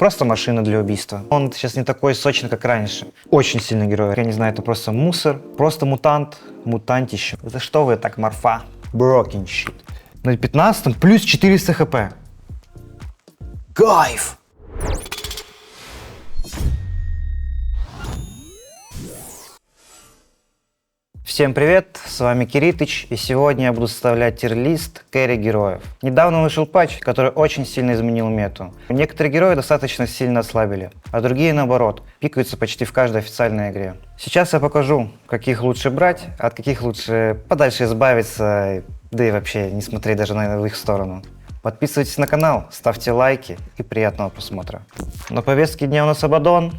Просто машина для убийства. Он сейчас не такой сочный, как раньше. Очень сильный герой. Я не знаю, это просто мусор, просто мутант, мутантище. За что вы так, морфа? Broken shit. На 15-м плюс 400 хп. Кайф! Всем привет, с вами Киритыч, и сегодня я буду составлять тир-лист кэрри героев. Недавно вышел патч, который очень сильно изменил мету. Некоторые герои достаточно сильно ослабили, а другие наоборот, пикаются почти в каждой официальной игре. Сейчас я покажу, каких лучше брать, а от каких лучше подальше избавиться, да и вообще не смотреть даже на их сторону. Подписывайтесь на канал, ставьте лайки и приятного просмотра. На повестке дня у нас Абаддон.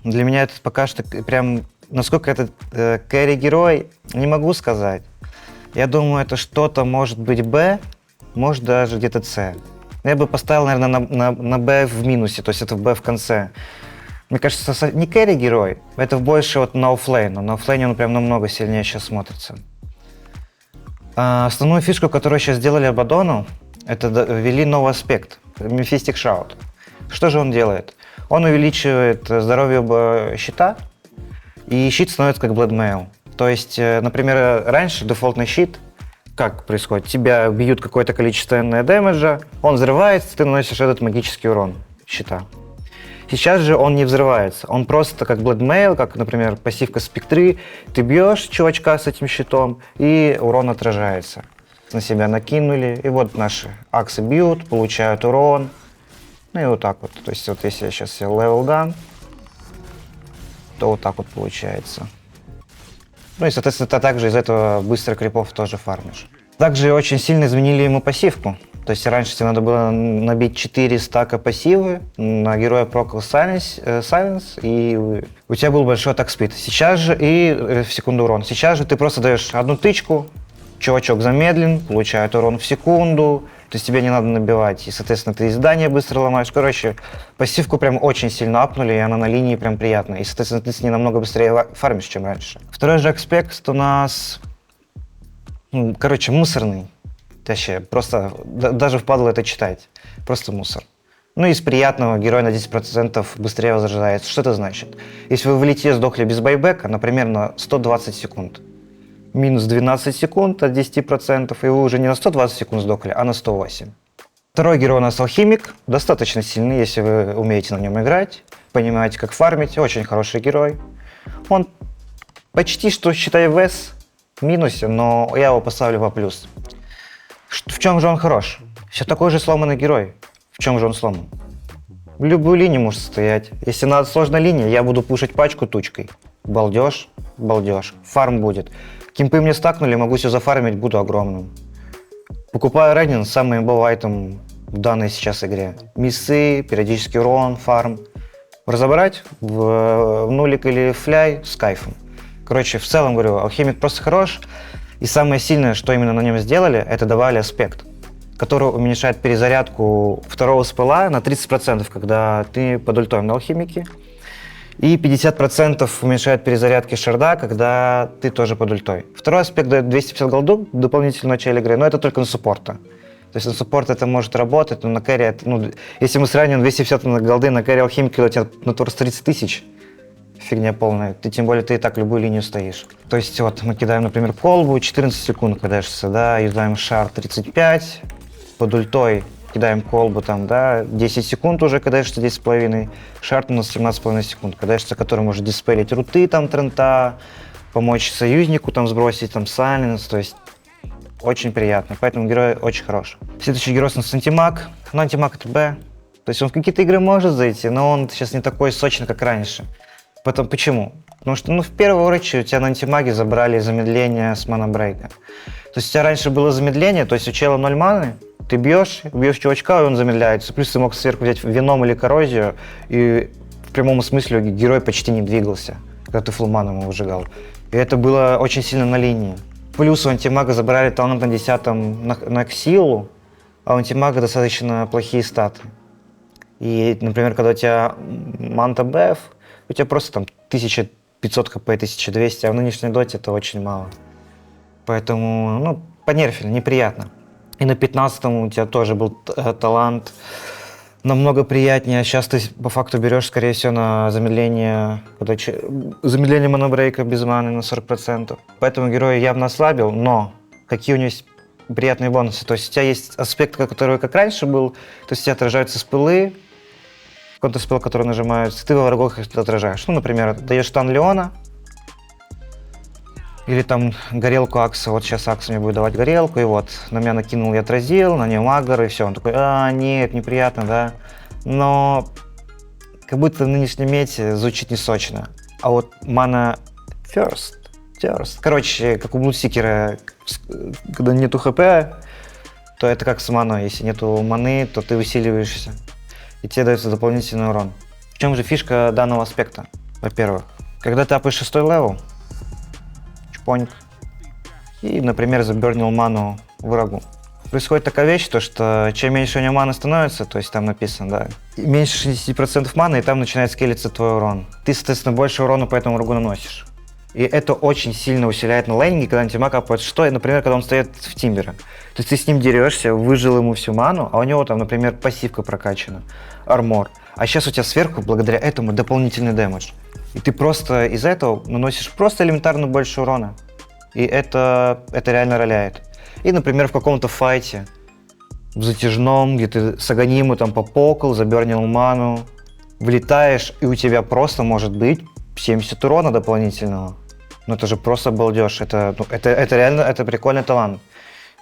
Для меня это пока что прям... Насколько это кэрри-герой, не могу сказать. Я думаю, это что-то может быть Б, может даже где-то С. Я бы поставил, наверное, на Б в минусе, то есть это Б в конце. Мне кажется, не кэрри-герой, это больше вот на оффлейн. На оффлейне он прям намного сильнее сейчас смотрится. Основную фишку, которую сейчас сделали Абаддону, это ввели новый аспект, Mephistic Shroud. Что же он делает? Он увеличивает здоровье щита, и щит становится как Blood Mail. То есть, например, раньше дефолтный щит, как происходит? Тебя бьют какое-то количество дэмэджа, он взрывается, ты наносишь этот магический урон щита. Сейчас же он не взрывается, он просто как Blood Mail, как, например, пассивка Спектры, ты бьешь чувачка с этим щитом, и урон отражается. На себя накинули, и вот наши аксы бьют, получают урон, ну и вот так вот. То есть, вот если я сейчас level gun, то вот так вот получается. Ну и, соответственно, ты также из этого быстро крипов тоже фармишь. Также очень сильно изменили ему пассивку. То есть раньше тебе надо было набить 4 стака пассивы на героя Procol Silence, и у тебя был большой атак спид. Сейчас же и в секунду урон. Сейчас же ты просто даешь одну тычку, чувачок замедлен, получает урон в секунду, то есть тебе не надо набивать, и, соответственно, ты здание быстро ломаешь. Короче, пассивку прям очень сильно апнули, и она на линии прям приятная. И, соответственно, ты с ней намного быстрее фармишь, чем раньше. Второй же аспект у нас, короче, мусорный. Вообще, просто даже впадло это читать. Просто мусор. Ну и из приятного герой на 10% быстрее возрождается. Что это значит? Если вы в элите сдохли без байбека, например, на 120 секунд, минус 12 секунд от 10%, и вы уже не на 120 секунд сдохли, а на 108. Второй герой у нас алхимик, достаточно сильный, если вы умеете на нем играть, понимаете, как фармить, очень хороший герой. Он почти что, считай, в S, минусе, но я его поставлю во плюс. В чем же он хорош? Все такой же сломанный герой. В чем же он сломан? В любую линию может стоять. Если надо сложная линия, я буду пушить пачку тучкой. Балдеж, балдеж. Фарм будет. Кимпы мне стакнули, могу все зафармить, буду огромным. Покупаю Ренин, самый имбовый айтем в данной сейчас игре. Миссы, периодический урон, фарм. Разобрать в нулик или фляй с кайфом. Короче, в целом, говорю, алхимик просто хорош. И самое сильное, что именно на нем сделали, это добавили аспект, который уменьшает перезарядку второго спела на 30%, когда ты под ультой на алхимике. И 50% уменьшает перезарядки шарда, когда ты тоже под ультой. Второй аспект дает 250 голду дополнительно в начале игры, но это только на суппорта. То есть на суппорт это может работать, но на кэрри, это, если мы сравним 250 голды на кэрри алхимики, когда у тебя на турс 30 тысяч, фигня полная. Тем более ты и так любую линию стоишь. То есть вот мы кидаем, например, колбу, 14 секунд кидаешься, да, юзаем шар 35, под ультой кидаем колбу, там, да, 10 секунд уже кидаешься 10,5, шар у нас 17,5 секунд, кидаешься, который может диспелить руты, там, трента, помочь союзнику, там, сбросить, там, сайленс, то есть очень приятно, поэтому герой очень хорош. Следующий герой у нас антимаг, но антимаг это Б, то есть он в какие-то игры может зайти, но он сейчас не такой сочный, как раньше. Почему? Потому что, в первую очередь, у тебя на антимаге забрали замедление с манабрейка. То есть у тебя раньше было замедление, то есть у чела 0 маны, ты бьешь чувачка, и он замедляется. Плюс ты мог сверху взять веном или коррозию, и в прямом смысле герой почти не двигался, когда ты фулл ману ему выжигал. И это было очень сильно на линии. Плюс у антимага забрали талант на 10-м на силу, а у антимага достаточно плохие статы. И, например, когда у тебя манта БФ, у тебя просто там 1500 хп, 1200, а в нынешней доте это очень мало. Поэтому, понерфили, неприятно. И на 15-м у тебя тоже был талант намного приятнее. Сейчас ты по факту берешь, скорее всего, на замедление, замедление монобрейка без маны на 40%. Поэтому герой явно ослабил, но какие у него есть приятные бонусы. То есть у тебя есть аспект, который как раньше был, то есть у тебя отражаются спылы, контрспел, который нажимаются, ты во врагах их отражаешь. Ну, например, даешь стан Леона, или там горелку Акса, вот сейчас Акса мне будет давать горелку, и вот на меня накинул, я отразил, на нее Магар, и все. Он такой, нет, неприятно, да. Но как будто в нынешнем мете звучит не сочно. А вот мана first. Короче, как у Блудсикера, когда нету хп, то это как с маной. Если нету маны, то ты усиливаешься, и тебе дается дополнительный урон. В чем же фишка данного аспекта? Во-первых, когда ты апаешь 6 левел, и, например, забернил ману врагу. Происходит такая вещь, то что чем меньше у него маны становится, то есть там написано, да, меньше 60% маны, и там начинает скейлиться твой урон. Ты, соответственно, больше урона по этому врагу наносишь. И это очень сильно усиляет на лейнинге, когда антимаг апает что, например, когда он стоит в тимбере. То есть ты с ним дерешься, выжил ему всю ману, а у него там, например, пассивка прокачана, армор. А сейчас у тебя сверху, благодаря этому, дополнительный дэмэдж. И ты просто из-за этого наносишь просто элементарно больше урона. И это реально роляет. И, например, в каком-то файте, в затяжном, где ты с Аганиму там попокал, забернил ману, влетаешь, и у тебя просто может быть 70 урона дополнительного. Ну это же просто балдеж. Это реально, это прикольный талант.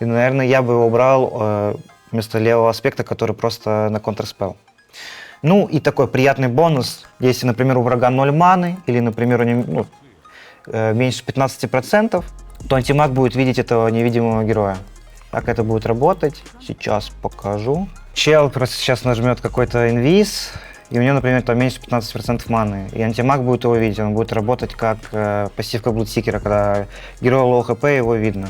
И, наверное, я бы его брал вместо левого аспекта, который просто на контрспел. Ну и такой приятный бонус, если, например, у врага 0 маны, или, например, у него меньше 15%, то антимаг будет видеть этого невидимого героя. Как это будет работать, сейчас покажу. Чел просто сейчас нажмет какой-то инвиз, и у него, например, там меньше 15% маны. И антимаг будет его видеть, он будет работать как пассивка Блудсикера, когда герой лоу хп, его видно.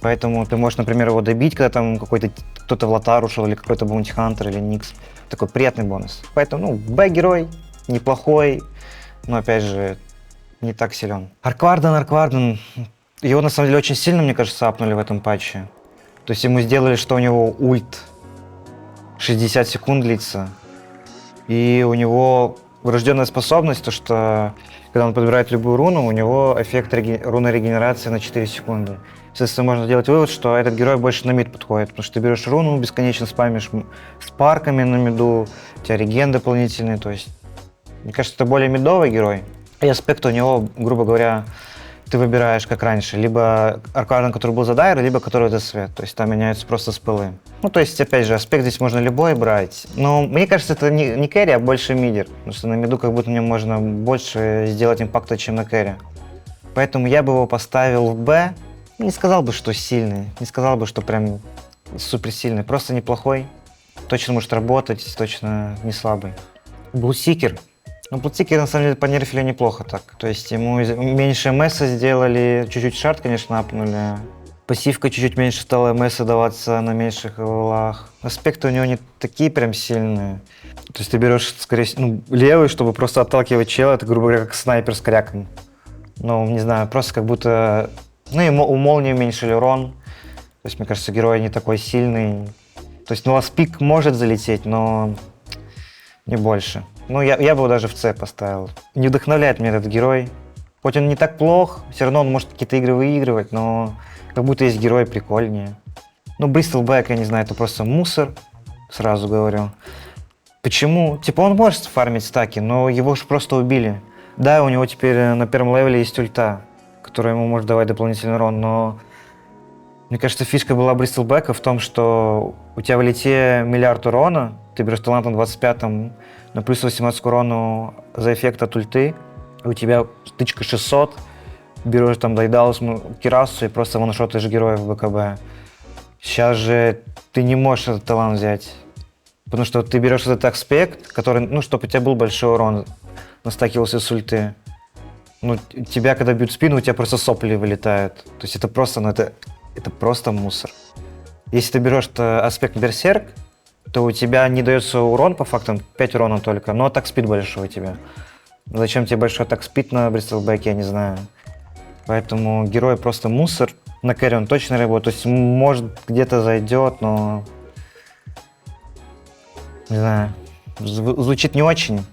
Поэтому ты можешь, например, его добить, когда там кто-то в лотар ушел, или какой-то баунти-хантер, или никс. Такой приятный бонус. Поэтому, Б-герой, неплохой, но, опять же, не так силен. Аркварден, его, на самом деле, очень сильно, мне кажется, апнули в этом патче. То есть ему сделали, что у него ульт 60 секунд длится, и у него врожденная способность, то что, когда он подбирает любую руну, у него эффект руны регенерации на 4 секунды. Соответственно, можно сделать вывод, что этот герой больше на мид подходит, потому что ты берешь руну, бесконечно спамишь с парками на миду, у тебя реген дополнительный, то есть, мне кажется, это более мидовый герой. И аспект у него, грубо говоря, ты выбираешь, как раньше, либо Аркварден, который был за дайр, либо который за свет, то есть там меняются просто спылы. Ну, то есть, опять же, аспект здесь можно любой брать, но мне кажется, это не кэри, а больше мидер, потому что на миду как будто мне можно больше сделать импакта, чем на кэри. Поэтому я бы его поставил в Б. Не сказал бы, что сильный, не сказал бы, что прям супер сильный, просто неплохой. Точно может работать, точно не слабый. Блудсикер. Ну, Блудсикер на самом деле понерфили неплохо так. То есть ему меньше МС сделали, чуть-чуть шард, конечно, апнули. Пассивка чуть-чуть меньше стала МС даваться на меньших левелах. Аспекты у него не такие прям сильные. То есть ты берешь, скорее всего, левый, чтобы просто отталкивать чела, это, грубо говоря, как снайпер с кряком. Ну, не знаю, просто как будто... Ну и у молнии уменьшили урон. То есть, мне кажется, герой не такой сильный. То есть, ласпик может залететь, но не больше. Ну, я бы его даже в С поставил. Не вдохновляет меня этот герой. Хоть он не так плох, все равно он может какие-то игры выигрывать, но как будто есть герой прикольнее. Ну, Бристл Бэк, я не знаю, это просто мусор, сразу говорю. Почему? Типа он может фармить стаки, но его же просто убили. Да, у него теперь на первом левеле есть ульта, которая ему может давать дополнительный урон, но мне кажется, фишка была Бристлбека в том, что у тебя в лите миллиард урона, ты берешь талант на 25-м, на плюс 18 к урону за эффект от ульты, и у тебя стычка 600, берешь там Дайдалус, Кирасу и просто ваншотаешь героев в БКБ. Сейчас же ты не можешь этот талант взять, потому что ты берешь этот аспект, который, ну, чтобы у тебя был большой урон, настакивался с ульты. Ну, тебя, когда бьют в спину, у тебя просто сопли вылетают. То есть это просто, это просто мусор. Если ты берешь аспект Берсерк, то у тебя не дается урон, по факту, 5 урона только, но атак спид большой у тебя. Зачем тебе большой атак спид на Бристлбеке, я не знаю. Поэтому герой просто мусор. На кэри он точно работает, то есть может где-то зайдет, но... Не знаю. Звучит не очень.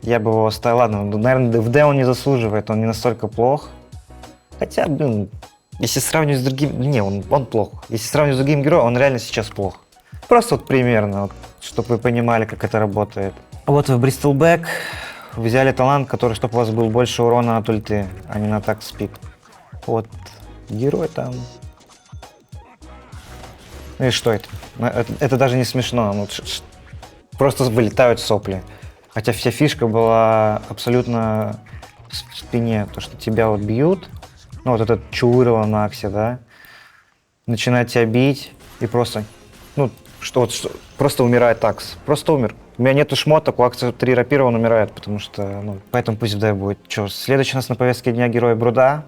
Я бы его оставил. Ладно, наверное, в D он не заслуживает, он не настолько плох. Хотя, блин, если сравнивать с другим... Не, он плох. Если сравнивать с другим героем, он реально сейчас плох. Просто вот примерно, вот, чтобы вы понимали, как это работает. Вот вы в Bristleback взяли талант, который, чтобы у вас был больше урона от ульты, а не на атак спид. Вот, герой там... Ну и что это? Это даже не смешно, ну, просто вылетают сопли. Хотя вся фишка была абсолютно в спине, то, что тебя вот бьют, ну вот этот Чуырова на Аксе, да, начинает тебя бить и просто, ну, просто умирает Акс, просто умер. У меня нету шмоток, у Акса 3 рапира, он умирает, потому что, ну, поэтому пусть в D будет. Что, следующий у нас на повестке дня герой Бруда.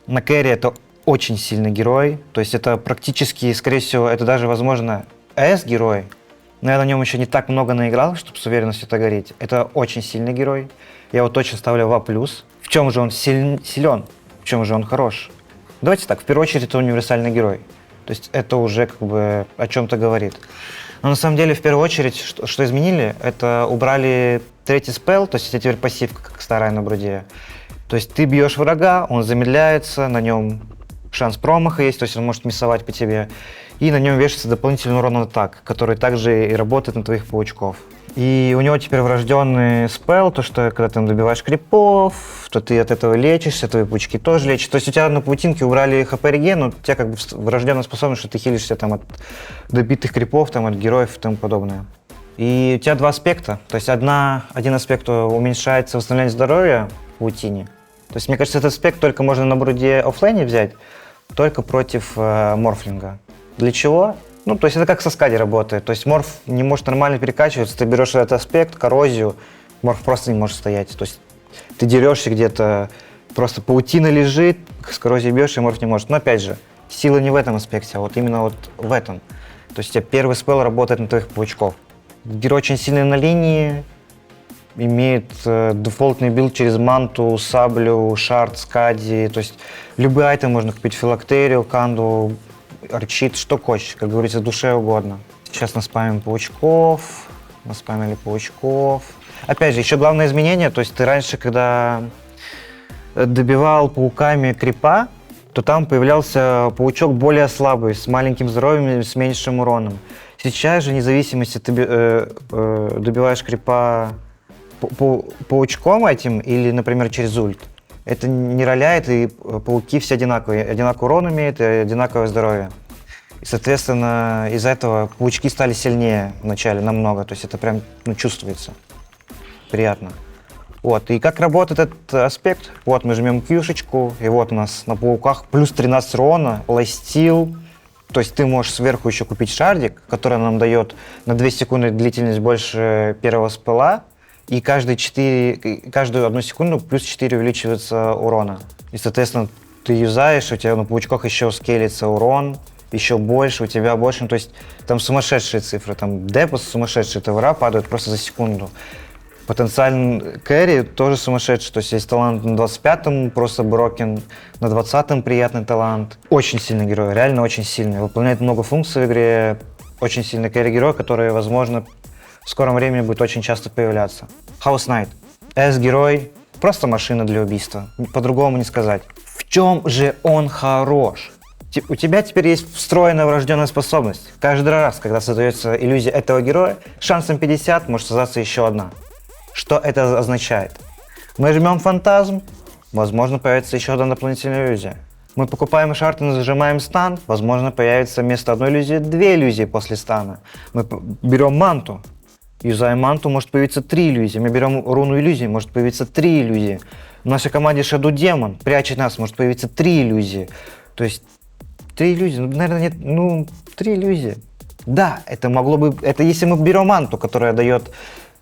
На керри это очень сильный герой, то есть это практически, скорее всего, это даже, возможно, S-герой, но я на нем еще не так много наиграл, чтобы с уверенностью это говорить. Это очень сильный герой, я его точно ставлю в А+. В чем же он силен, в чем же он хорош? Давайте так, в первую очередь это универсальный герой, то есть это уже как бы о чем-то говорит. Но на самом деле в первую очередь, что изменили, это убрали третий спелл, то есть это теперь пассивка, как старая на Бруде. То есть ты бьешь врага, он замедляется, на нем шанс промаха есть, то есть он может миссовать по тебе. И на нем вешается дополнительный урон от атак, который также и работает на твоих паучков. И у него теперь врожденный спелл, то что когда ты добиваешь крипов, то ты от этого лечишься, твои паучки тоже лечат. То есть у тебя на паутинке убрали хп реген, но у тебя как бы врожденная способность, что ты хилишься там от добитых крипов, там, от героев и тому подобное. И у тебя два аспекта, то есть один аспект уменьшается восстановление здоровья в паутине. То есть мне кажется, этот аспект только можно на Бруде оффлейне взять, только против морфлинга. Для чего? Ну, то есть это как со скади работает. То есть морф не может нормально перекачиваться, ты берешь этот аспект, коррозию, морф просто не может стоять. То есть ты дерешься где-то, просто паутина лежит, с коррозией бьешь, и морф не может. Но опять же, сила не в этом аспекте, а вот именно вот в этом. То есть у тебя первый спелл работает на твоих паучков. Герой очень сильный на линии, имеет дефолтный билд через манту, саблю, шард, скади. То есть любые айтемы можно купить, филактерию, канду, арчит, что хочешь, как говорится, душе угодно. Сейчас наспамим паучков, наспамили паучков. Опять же, еще главное изменение, то есть ты раньше, когда добивал пауками крипа, то там появлялся паучок более слабый, с маленьким здоровьем, с меньшим уроном. Сейчас же, вне зависимости, ты добиваешь крипа паучком этим или, например, через ульт. Это не роляет, и пауки все одинаковые. Одинаковый урон имеют и одинаковое здоровье. И, соответственно, из-за этого паучки стали сильнее вначале намного. То есть это прям чувствуется. Приятно. Вот. И как работает этот аспект? Вот мы жмем Q-шечку, и вот у нас на пауках плюс 13 урона, лайфстил. То есть ты можешь сверху еще купить шардик, который нам дает на 2 секунды длительность больше первого спелла. И каждую 1 секунду плюс 4 увеличивается урона. И, соответственно, ты юзаешь, у тебя на паучках еще скейлится урон, еще больше, у тебя больше. То есть там сумасшедшие цифры, там депос сумасшедшие, ТВРа падают просто за секунду. Потенциальный кэрри тоже сумасшедший, то есть есть талант на 25-м, просто брокен, на 20-м приятный талант. Очень сильный герой, реально очень сильный, выполняет много функций в игре, очень сильный кэрри-герой, который, возможно, в скором времени будет очень часто появляться. House Knight. S-герой, просто машина для убийства, по-другому не сказать. В чем же он хорош? У тебя теперь есть встроенная врожденная способность. Каждый раз, когда создается иллюзия этого героя, шансом 50 может создаться еще одна. Что это означает? Мы жмем фантазм, возможно, появится еще одна дополнительная иллюзия. Мы покупаем шарт и зажимаем стан, возможно, появится вместо одной иллюзии 2 иллюзии после стана. Мы берем манту, юзаем манту, может появиться 3 иллюзии. Мы берем руну иллюзии, может появиться 3 иллюзии. В нашей команде Shadow Demon прячет нас, может появиться 3 иллюзии. То есть 3 иллюзии, наверное, нет, 3 иллюзии. Да, это могло бы, это если мы берем манту, которая дает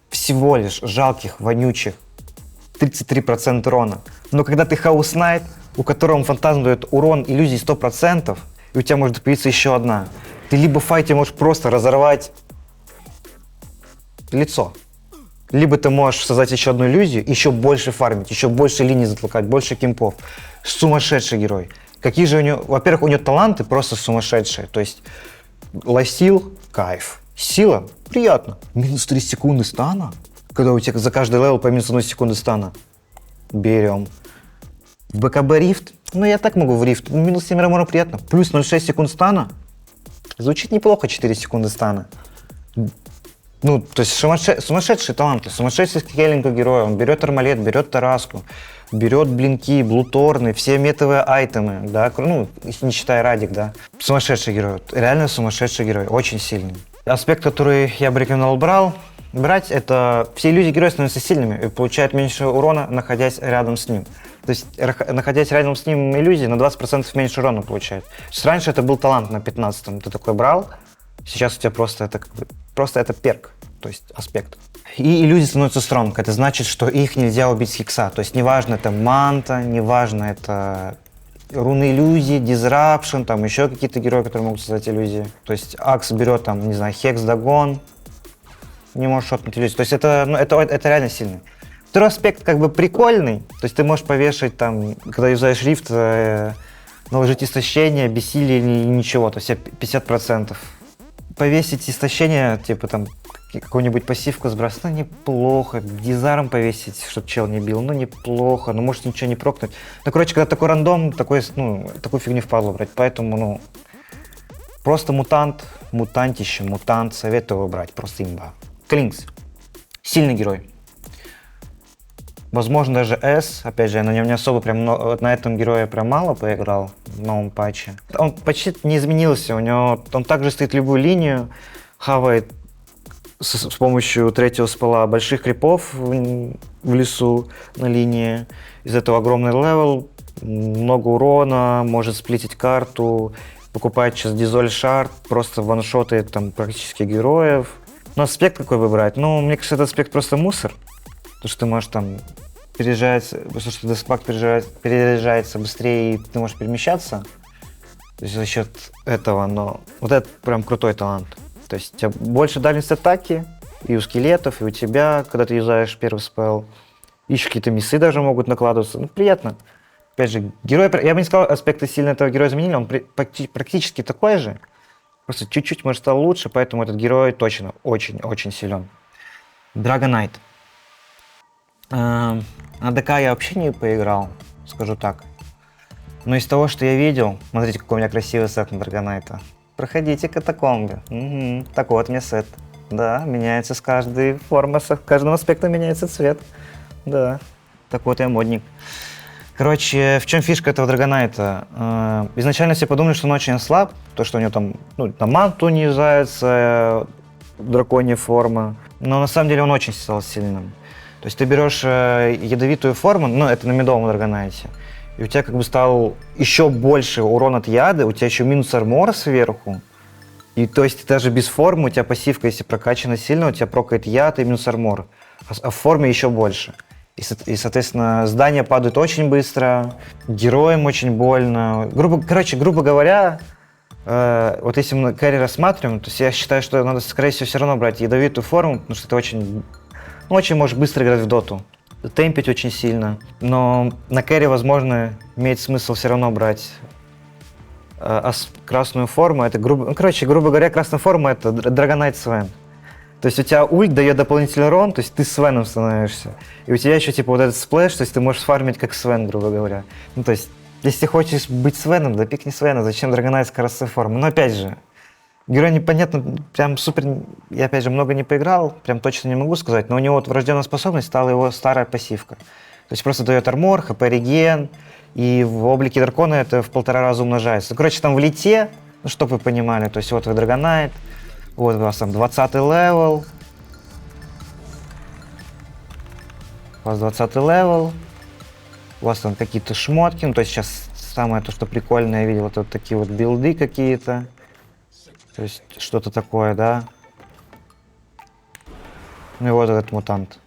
всего лишь жалких, вонючих 33% урона. Но когда ты House Knight, у которого фантазм дает урон иллюзий 100%, и у тебя может появиться еще одна, ты либо в файте можешь просто разорвать лицо, либо ты можешь создать еще одну иллюзию, еще больше фармить, еще больше линий затолкать, больше кемпов. Сумасшедший герой. Какие же у него... Во-первых, у него таланты просто сумасшедшие. То есть лайфстил – кайф. Сила приятно. Минус 3 секунды стана? Когда у тебя за каждый левел по минус 1 секунды стана. Берем. В БКБ рифт. Ну, я так могу в рифт. Минус 7 армора приятно. Плюс 0,6 секунд стана. Звучит неплохо, 4 секунды стана. Ну, то есть сумасшедшие таланты, сумасшедший скейлинг у героя. Он берет армалет, берет тараску, берет блинки, блуторны, все метовые айтемы, да, ну, не считая Радик, да. Сумасшедший герой, реально сумасшедший герой, очень сильный. Аспект, который я бы рекомендовал брать, это все иллюзии героя становятся сильными и получают меньше урона, находясь рядом с ним. То есть, находясь рядом с ним иллюзии, на 20% меньше урона получает. То есть, раньше это был талант на 15-м, ты такой брал, сейчас у тебя просто это, просто это перк, то есть аспект. И иллюзии становятся стронг, это значит, что их нельзя убить с хикса. То есть, неважно, это манта, неважно, это руны иллюзии, дизрапшн, там еще какие-то герои, которые могут создать иллюзии. То есть, Акс берет там, не знаю, хекс, дагон, не можешь шотнуть иллюзию. То есть, это реально сильно. Второй аспект как бы прикольный, то есть ты можешь повешать там, когда юзаешь рифт, наложить истощение, бессилие и ничего, то есть 50%. Повесить истощение, типа там какую-нибудь пассивку сбросить, ну неплохо, дизаром повесить, чтобы чел не бил, ну неплохо, ну может ничего не прокнуть. Ну короче, когда такой рандом, такую фигню впадло брать, поэтому ну просто мутант, мутант, советую его брать, просто имба. Клинкс, сильный герой. Возможно, даже S, опять же, я на нем не особо прям, на этом герое прям мало поиграл в новом патче. Он почти не изменился, он также стоит любую линию, хавает с помощью третьего спала больших крипов в лесу на линии. Из этого огромный левел, много урона, может сплитить карту, покупает сейчас дизоль шард, просто ваншотает там практически героев. Но аспект какой выбрать? Ну, мне кажется, этот аспект просто мусор. То, что ты можешь там переезжать, потому что деспак переезжается быстрее, и ты можешь перемещаться. То есть за счет этого, но вот это прям крутой талант. То есть у тебя больше дальность атаки, и у скелетов, и у тебя, когда ты юзаешь первый спелл. Еще какие-то миссы даже могут накладываться. Ну, приятно. Опять же, герой, я бы не сказал, аспекты сильно этого героя изменили, он практически такой же. Просто чуть-чуть, может, стал лучше, поэтому этот герой точно очень-очень силен. Драгонайт. На ДК я вообще не поиграл, скажу так. Но из того, что я видел, смотрите, какой у меня красивый сет на Драгонайта. Проходите катакомбы. Угу. Так вот мне сет. Да, меняется с каждой формы, с каждым аспектом меняется цвет. Да, так вот я модник. Короче, в чем фишка этого Драгонайта? Изначально все подумали, что он очень слаб, то, что у него там, на манту не юзается, драконья форма. Но на самом деле он очень стал сильным. То есть ты берешь ядовитую форму, ну это на медовом Драгонайте, и у тебя как бы стал еще больше урон от яда, у тебя еще минус армора сверху. И то есть даже без формы у тебя пассивка, если прокачана сильно, у тебя прокает яд и минус армор. А в форме еще больше. И соответственно, здания падают очень быстро, героям очень больно. Грубо говоря, вот если мы кэрри рассматриваем, то есть я считаю, что надо, скорее всего, все равно брать ядовитую форму, потому что это очень можешь быстро играть в доту. Темпить очень сильно. Но на кэрри, возможно, имеет смысл все равно брать красную форму. Это грубо говоря, красная форма — это Драгонайт Свен. То есть у тебя ульт дает дополнительный урон, то есть ты Свеном становишься. И у тебя еще типа вот этот сплэш, то есть ты можешь фармить как Свен, грубо говоря. Ну то есть, если ты хочешь быть Свеном, да пикни Свена, зачем Драгонайт с красной формой? Но опять же, герой непонятно, прям супер, я опять же много не поиграл, прям точно не могу сказать, но у него вот врожденная способность стала его старая пассивка. То есть просто дает армор, хп реген, и в облике дракона это в 1,5 раза умножается. Короче, там в лите, ну чтобы вы понимали, то есть вот вы Драгонайт, вот у вас там 20 левел, у вас 20 левел, у вас там какие-то шмотки, ну то есть сейчас самое то, что прикольное, я видел, вот такие вот билды какие-то. То есть что-то такое, да. Ну и вот этот мутант.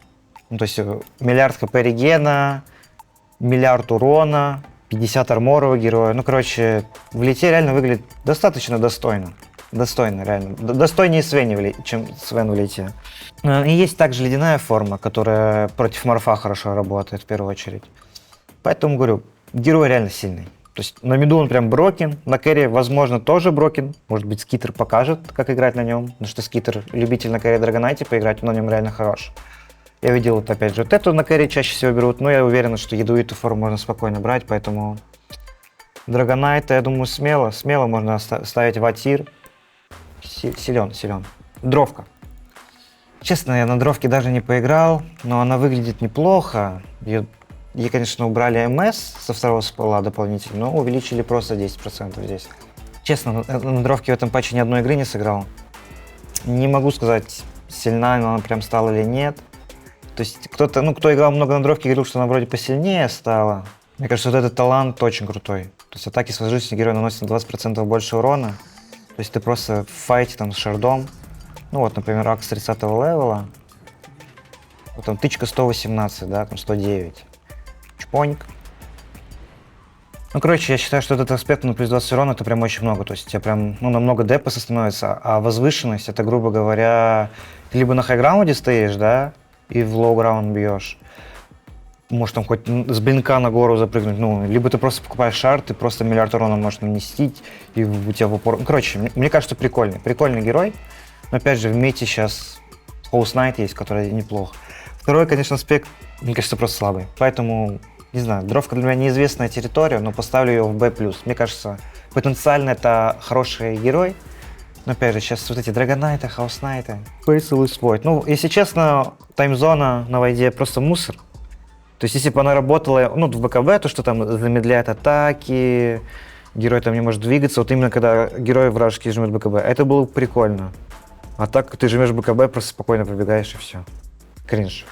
Ну, то есть миллиард хп регена, миллиард урона, 50 арморового героя. Ну, короче, в лите реально выглядит достаточно достойно. Достойно, реально. Достойнее Свена, чем Свен в лите. И есть также ледяная форма, которая против морфа хорошо работает в первую очередь. Поэтому говорю, герой реально сильный. То есть на миду он прям брокен, на керри, возможно, тоже брокен. Может быть, Скитер покажет, как играть на нем, потому что Скитер любитель на керри Драгонайте поиграть, он на нем реально хорош. Я видел, вот, опять же, вот эту на керри чаще всего берут, но я уверен, что ядовитую форму можно спокойно брать, поэтому Драгонайта, я думаю, смело можно ставить в А-тир. Силен. Дровка. Честно, я на дровке даже не поиграл, но она выглядит неплохо. Ей, конечно, убрали МС со второго спала дополнительно, но увеличили просто 10% здесь. Честно, на дровке в этом патче ни одной игры не сыграл. Не могу сказать, сильна она прям стала или нет. То есть кто-то, кто играл много на дровке, говорил, что она вроде посильнее стала. Мне кажется, вот этот талант очень крутой. То есть атаки с воздушным героем наносят на 20% больше урона. То есть ты просто в файте там с шардом. Ну вот, например, Акс 30-го левела. Вот там тычка 118, да, там 109. Чпоник. Ну, короче, я считаю, что этот аспект на плюс 20 урона это прям очень много. То есть у тебя прям, намного депаса становится, а возвышенность это, грубо говоря, ты либо на хайграунде стоишь, да, и в лоу-граунд бьешь. Можешь там хоть с блинка на гору запрыгнуть, либо ты просто покупаешь шар, ты просто миллиард урона можешь нанести, и у тебя в упор... короче, мне кажется, прикольный герой, но опять же в мете сейчас House Knight есть, который неплох. Второй, конечно, аспект, мне кажется, просто слабый, поэтому, не знаю, дровка для меня неизвестная территория, но поставлю ее в B+. Мне кажется, потенциально это хороший герой, но опять же, сейчас вот эти Драгонайты, House Knight, Фейсл и Свойд. Если честно, таймзона на войде просто мусор. То есть, если бы она работала, в БКБ, то, что там замедляет атаки, герой там не может двигаться, вот именно когда герой вражеский жмет БКБ, это было бы прикольно. А так ты жмешь БКБ, просто спокойно пробегаешь и все. Кринж.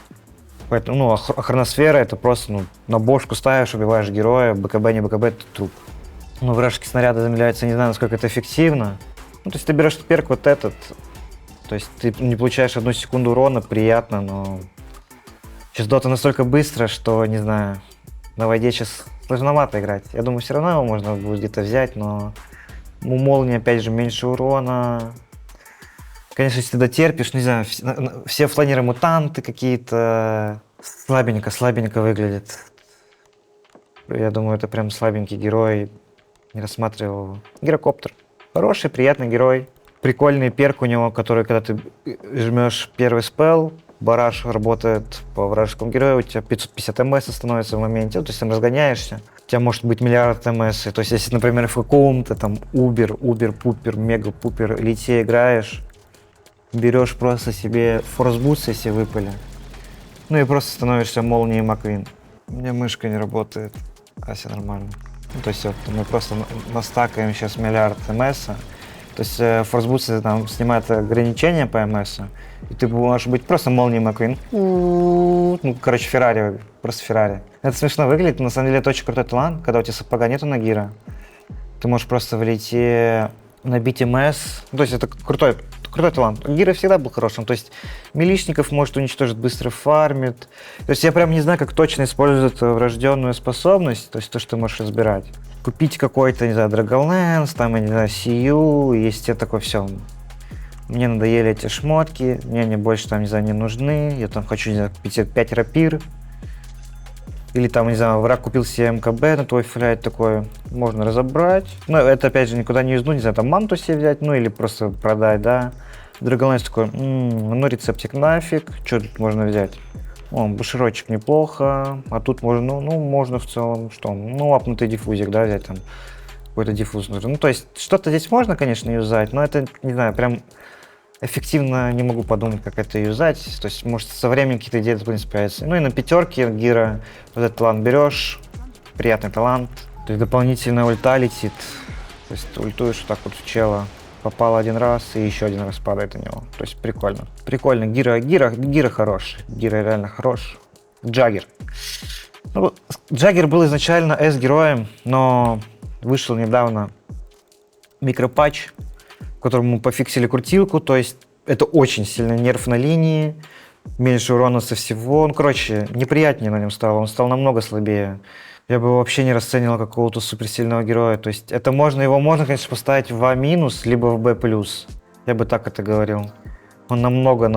Поэтому, хроносфера это просто, на бошку ставишь, убиваешь героя, БКБ, не БКБ, это труп. Вражеские снаряды замедляются, не знаю, насколько это эффективно. То есть ты берешь перк вот этот, то есть ты не получаешь 1 секунду урона, приятно, но... Сейчас дота настолько быстро, что, не знаю, на войде сейчас сложновато играть. Я думаю, все равно его можно будет где-то взять, но у молнии, опять же, меньше урона. Конечно, если ты дотерпишь, не знаю, все фланеры мутанты какие-то. Слабенько выглядит. Я думаю, это прям слабенький герой. Не рассматривал его. Гирокоптер. Хороший, приятный герой. Прикольный перк у него, который, когда ты жмешь первый спелл, бараш работает по вражескому герою, у тебя 550 МС становится в моменте, то есть ты разгоняешься, у тебя может быть миллиард МС, то есть если, например, в каком-то там Убер-пупер, мега-пупер лите играешь, берешь просто себе форс-буст, если выпали, и просто становишься молнией Маквин. У меня мышка не работает, а все нормально. То есть вот мы просто настакаем сейчас миллиард МС. То есть форсбуст там снимает ограничения по МС, и ты можешь быть просто молнией Маквин. Короче, Феррари, просто Феррари. Это смешно выглядит, но на самом деле это очень крутой талант, когда у тебя сапога нету на гира. Ты можешь просто в лите набить МС. То есть это крутой талант. Гира всегда был хорошим. То есть милишников может уничтожить, быстро фармит. То есть я прям не знаю, как точно используют врожденную способность, то есть то, что ты можешь разбирать. Купить какой-то, не знаю, Dragonlance, там, я не знаю, CU, есть тебе такое все. Мне надоели эти шмотки, мне они больше там, не знаю, не нужны. Я там хочу, не знаю, 55 рапир. Или там, не знаю, враг купил себе МКБ на твой фляйт, такое можно разобрать. Но это, опять же, никуда не юзну, не знаю, там манту себе взять, или просто продать, да. Dragonlance такой, рецептик нафиг, что тут можно взять? Бушерочек неплохо, а тут можно, можно в целом, что, апнутый диффузик, да, взять там, какой-то диффуз нужен. То есть, что-то здесь можно, конечно, юзать, но это, не знаю, прям эффективно не могу подумать, как это юзать. То есть, может, со временем какие-то идеи дополнительно появятся. И на пятерке гира вот этот талант берешь, приятный талант. То есть, дополнительно ульта летит, то есть, ультуешь вот так вот в чела. Попал один раз и еще один раз падает у него. То есть прикольно. Прикольно. Гира хорош. Гира реально хорош. Джаггер. Джаггер был изначально S-героем, но вышел недавно микропатч, в котором мы пофиксили крутилку. То есть это очень сильный нерв на линии. Меньше урона со всего. Неприятнее на нем стало. Он стал намного слабее. Я бы вообще не расценивал какого-то суперсильного героя. То есть его можно, конечно, поставить в А-, либо в Б+. Я бы так это говорил. Он намного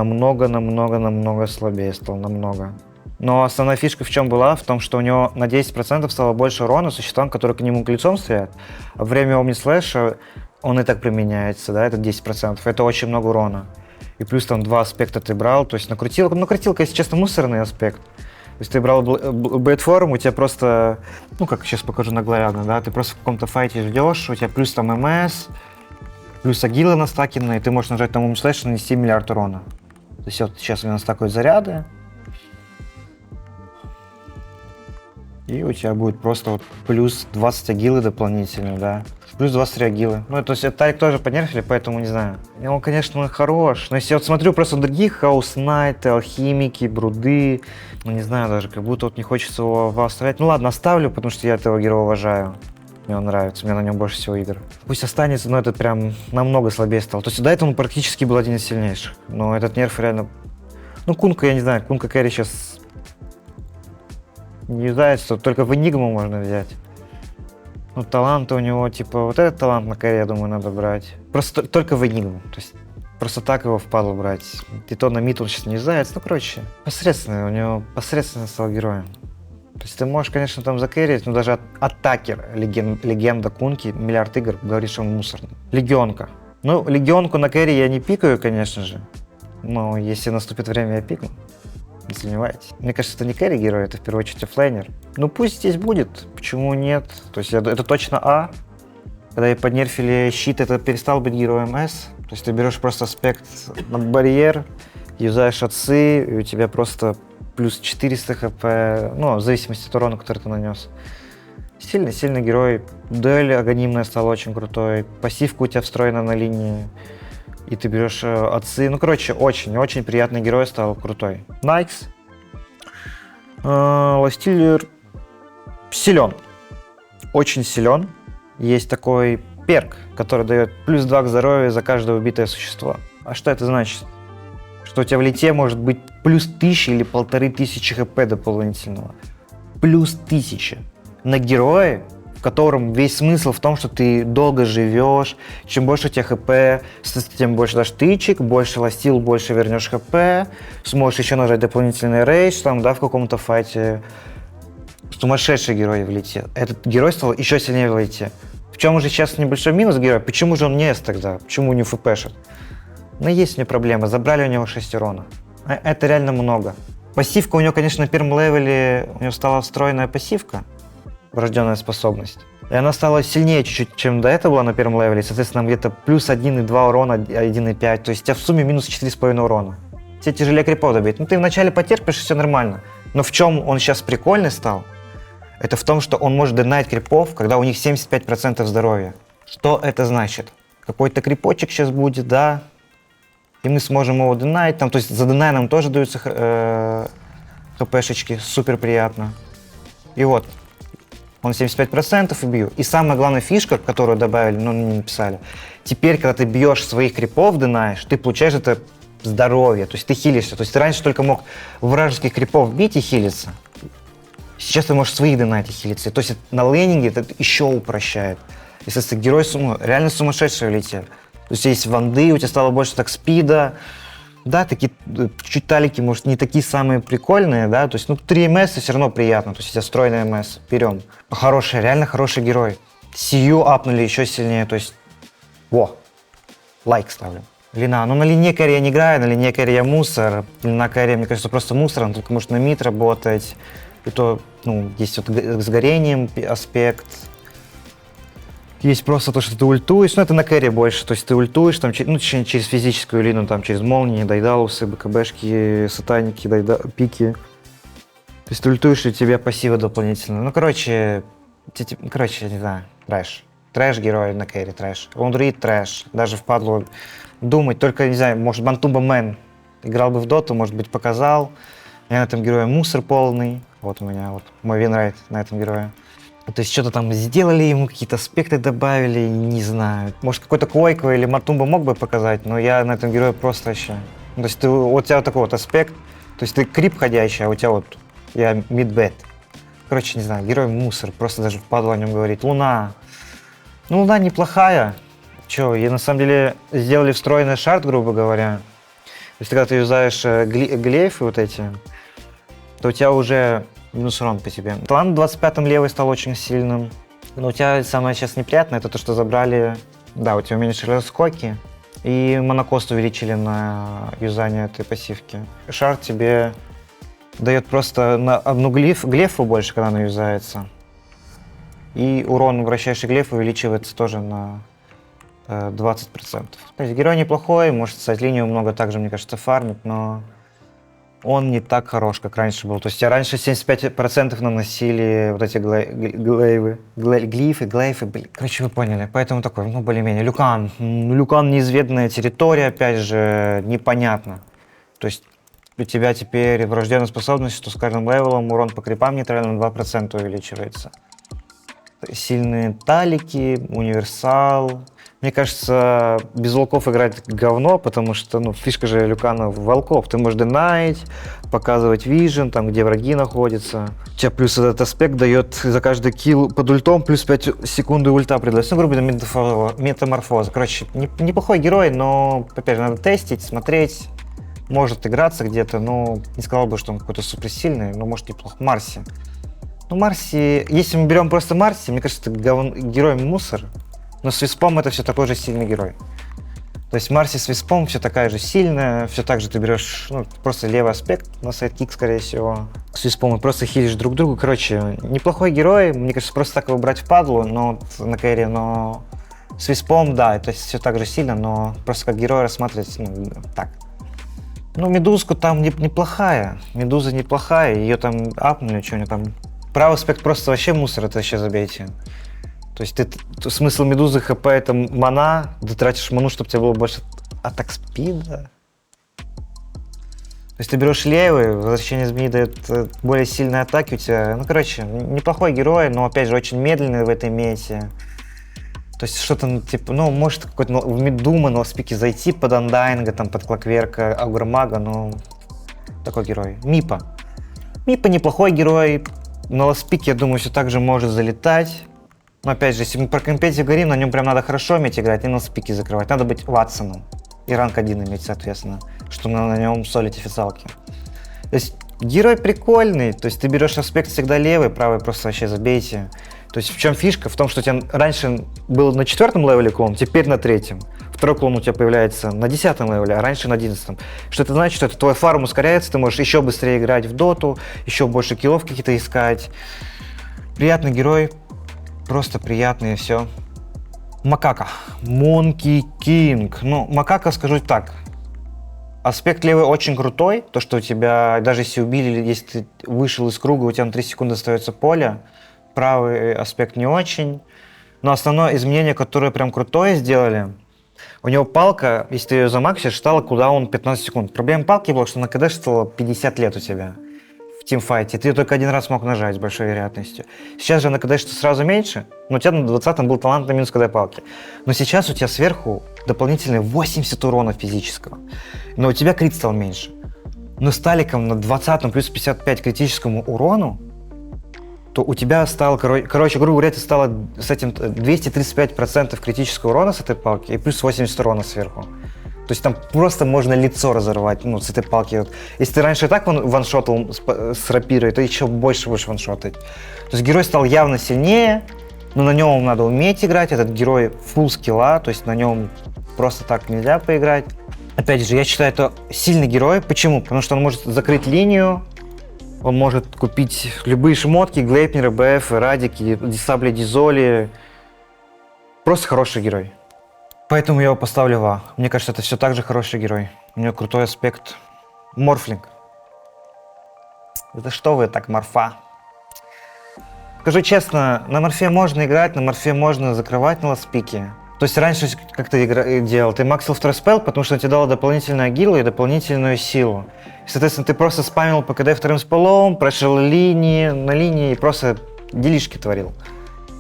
слабее стал, намного. Но основная фишка в чем была? В том, что у него на 10% стало больше урона существам, которые к нему лицом стоят. А во время Omnislash он и так применяется, да, это 10%. Это очень много урона. И плюс там 2 аспекта ты брал, то есть накрутилка, если честно, мусорный аспект. То есть ты брал Блэдформ, у тебя просто, ну как сейчас покажу наглядно, да, ты просто в каком-то файте ждешь, у тебя плюс там МС, плюс агилы настакенные, ты можешь нажать там Omnislash и нанести миллиард урона. То есть вот сейчас у меня настакивают заряды, и у тебя будет просто вот плюс 20 агилы дополнительно, да. Плюс 23 агилы. Ну, то есть этот тарик тоже понерфили, поэтому не знаю. И он, конечно, хорош. Но если я вот смотрю просто других, Хаус Найты, Алхимики, Бруды, ну не знаю даже, как будто вот не хочется его оставлять. Ну ладно, оставлю, потому что я этого героя уважаю. Мне он нравится, мне на нем больше всего игр. Пусть останется, но этот прям намного слабее стал. То есть до этого он практически был один из сильнейших. Но этот нерф реально... Ну, Кунка, я не знаю, Кунка Кэрри сейчас не юзается, только в Энигму можно взять. Ну, таланты у него, типа, вот этот талант на Кэрри, я думаю, надо брать. Просто только в Энигму. То есть просто так его впадло брать. И то на мид он сейчас не юзается. Ну, короче, посредственный. У него посредственно стал героем. То есть ты можешь, конечно, там закэрить, но даже атакер, легенда Кунки, миллиард игр, говорит, что он мусорный. Легионка. Ну, легионку на кэрри я не пикаю, конечно же. Но если наступит время, я пикну. Не сомневайтесь. Мне кажется, это не кэрри герой, это в первую очередь оффлейнер. Ну пусть здесь будет, почему нет? То есть это точно А. Когда и поднерфили щит, это перестал быть героем С. То есть ты берешь просто аспект на барьер, юзаешь отцы, и у тебя просто плюс 400 хп, ну, в зависимости от урона, который ты нанес. Сильный герой. Дуэль агонимная стала очень крутой. Пассивка у тебя встроена на линии. И ты берешь отцы. Ну, короче, очень приятный герой стал, крутой. Найкс. Ластиллер силен. Очень силен. Есть такой перк, который дает плюс 2 к здоровью за каждое убитое существо. А что это значит? Что у тебя в лите может быть плюс 1000 или 1500 хп дополнительного. Плюс 1000. На герое, в котором весь смысл в том, что ты долго живешь, чем больше у тебя хп, тем больше дашь тычек, больше ластил, больше вернешь хп, сможешь еще нажать дополнительный рейдж, там, да, в каком-то файте. Сумасшедший герой в лите. Этот герой стал еще сильнее в лите. В чем уже сейчас небольшой минус героя? Почему же он не С тогда? Почему не ФПшит? Но есть у него проблема. Забрали у него 6 урона. Это реально много. Пассивка у него, конечно, на первом левеле у него стала встроенная пассивка. Врожденная способность. И она стала сильнее чуть-чуть, чем до этого была на первом левеле. Соответственно, где-то плюс 1,2 урона, 1,5. То есть у тебя в сумме минус 4,5 урона. Тебе тяжелее крипов добить. Ну ты вначале потерпишь, все нормально. Но в чем он сейчас прикольный стал? Это в том, что он может динать крипов, когда у них 75% здоровья. Что это значит? Какой-то крипочек сейчас будет, да, и мы сможем его динать. Там, то есть за динай нам тоже даются хпшечки, супер приятно. И вот, он 75% и бью. И самая главная фишка, которую добавили, но не написали, теперь, когда ты бьешь своих крипов, динаешь, ты получаешь это здоровье, то есть ты хилишься. То есть ты раньше только мог вражеских крипов бить и хилиться. Сейчас ты можешь своих динать и хилиться. То есть на лейнинге это еще упрощает. Если герой реально сумасшедший летел. То есть есть ванды, у тебя стало больше так спида. Да, такие чуть талики, может, не такие самые прикольные, да. То есть, ну, 3 МС все равно приятно. То есть у тебя стройный МС. Берем. Хороший, реально хороший герой. Сию апнули еще сильнее. То есть, лайк ставлю. Лина. Ну, на линии кэрри я не играю, на линии кэрри я мусор. Лина кэрри, мне кажется, просто мусор, он только может на мид работать. И то, ну, есть вот с горением аспект. Есть просто то, что ты ультуешь, ну, это на кэрри больше. То есть ты ультуешь, там, ну, через физическую линию, там, через молнии, дайдалусы, БКБшки, сатаники, пики. То есть ты ультуешь, и у тебя пассивы дополнительно. Ну, короче, я не знаю, трэш. Трэш герой на кэрри, трэш. Лундрид трэш. Даже впадло думать, только, не знаю, может, Бантумба Мэн играл бы в доту, может быть, показал. Я на этом герое мусор полный. Вот у меня вот мой винрайт на этом герое. То есть что-то там сделали ему, какие-то аспекты добавили, не знаю. Может, какой-то Койко или Матумба мог бы показать, но я на этом герое просто вообще... То есть вот у тебя вот такой вот аспект, то есть ты крип ходящий, а у тебя вот я мидбет. Короче, не знаю, герой мусор, просто даже впадло о нем говорить. Луна. Ну, Луна неплохая. Че, и на самом деле сделали встроенный шард, грубо говоря. То есть когда ты юзаешь глейфы вот эти, то у тебя уже минус урон по тебе. Талант 25-м левый стал очень сильным. Но у тебя самое сейчас неприятное, это то, что забрали... Да, у тебя уменьшили скоки. И монокост увеличили на юзание этой пассивки. Шар тебе дает просто на одну глефу больше, когда она юзается. И урон вращающий глеф увеличивается тоже на 20%. То есть герой неплохой, может стать линию много также, мне кажется, фармит, но он не так хорош, как раньше был. То есть раньше 75% наносили вот эти глифы, короче, вы поняли. Поэтому такой, ну, более-менее. Люкан. Люкан неизведанная территория, опять же, непонятно. То есть у тебя теперь врожденная способность, что с каждым левелом урон по крипам нейтрально на 2% увеличивается. Сильные талики, универсал. Мне кажется, без волков играть говно, потому что, ну, фишка же Люкана в волков. Ты можешь динайт, показывать вижен, там, где враги находятся. У тебя плюс этот аспект дает за каждый килл под ультом плюс 5 секунд ульта придается. Ну, грубо говоря, метаморфоза. Короче, неплохой герой, но, опять же, надо тестить, смотреть. Может играться где-то, но не сказал бы, что он какой-то суперсильный, но может неплохо. Марси. Ну, Марси, если мы берем просто Марси, мне кажется, это герой мусор. Но с Виспом это все такой же сильный герой. То есть Марси с Виспом все такая же сильная, все так же ты берешь, ну, просто левый аспект на сайдкик, скорее всего. С Виспом и просто хилишь друг другу. Короче, неплохой герой, мне кажется, просто так его брать в падлу, но на кэре, но с Виспом, да, это все так же сильно, но просто как герой рассматривать, ну, так. Ну, Медузку там неплохая, Медуза неплохая, ее там апнули, что у нее там. Правый аспект просто вообще мусор, это вообще забейте. То есть смысл Медузы ХП это мана, ты тратишь ману, чтобы у тебя было больше атак спида. То есть ты берешь левый, возвращение змеи дает более сильные атаки у тебя. Ну, короче, неплохой герой, но опять же очень медленный в этой мете. То есть что-то, ну, типа, ну, может какой-то в Медума на ласпике зайти под Андайнга, там, под Клокверка, Аугрмага, но такой герой. Мипа. Мипа неплохой герой, на ласпике, я думаю, все так же может залетать. Но опять же, если мы про компетитив говорим, на нем прям надо хорошо уметь играть и на ласпике закрывать. Надо быть Ватсоном и ранг 1 иметь, соответственно, чтобы на нем солить официалки. То есть герой прикольный, то есть ты берешь аспект всегда левый, правый просто вообще забейте. То есть в чем фишка? В том, что у тебя раньше был на 4-м левеле клон, теперь на 3-м. Второй клон у тебя появляется на 10-м левеле, а раньше на 11-м. Что это значит? Что это твой фарм ускоряется, ты можешь еще быстрее играть в доту, еще больше киллов какие-то искать. Приятный герой, просто приятный и все. Макака. Монки Кинг. Ну, Макака, скажу так. Аспект левый очень крутой, то, что у тебя, даже если убили, если ты вышел из круга, у тебя на 3 секунды остается поле. Правый аспект не очень. Но основное изменение, которое прям крутое сделали, у него палка, если ты ее замаксишь, стала кулдаун 15 секунд. Проблема палки была, что на КД стало 50 лет у тебя в тимфайте. Ты ее только один раз мог нажать с большой вероятностью. Сейчас же на КД что сразу меньше, но у тебя на 20-м был талант на минус КД палки. Но сейчас у тебя сверху дополнительные 80 урона физического. Но у тебя крит стал меньше. Но с таликом на 20-м плюс 55 критическому урону, то у тебя стало, короче, грубо говоря, ты стало с этим 235% критического урона с этой палки и плюс 80 урона сверху. То есть там просто можно лицо разорвать, ну, с этой палки. Вот. Если ты раньше и так ваншотал с рапирой, то еще больше будешь ваншотать. То есть герой стал явно сильнее, но на нем надо уметь играть. Этот герой фулл скилла, то есть на нем просто так нельзя поиграть. Опять же, я считаю, это сильный герой. Почему? Потому что он может закрыть линию, он может купить любые шмотки, глейпнеры, БФ, радики, дисабли, дизоли. Просто хороший герой. Поэтому я его поставлю в А. Мне кажется, это все так же хороший герой. У него крутой аспект. Морфлинг. Это что вы так, морфа? Скажу честно, на морфе можно играть, на морфе можно закрывать на ласпике. То есть раньше, как ты делал, ты максил второй спел, потому что он тебе дал дополнительную агилу и дополнительную силу. И, соответственно, ты просто спамил по КД вторым спелом, прошел линии, на линии и просто делишки творил.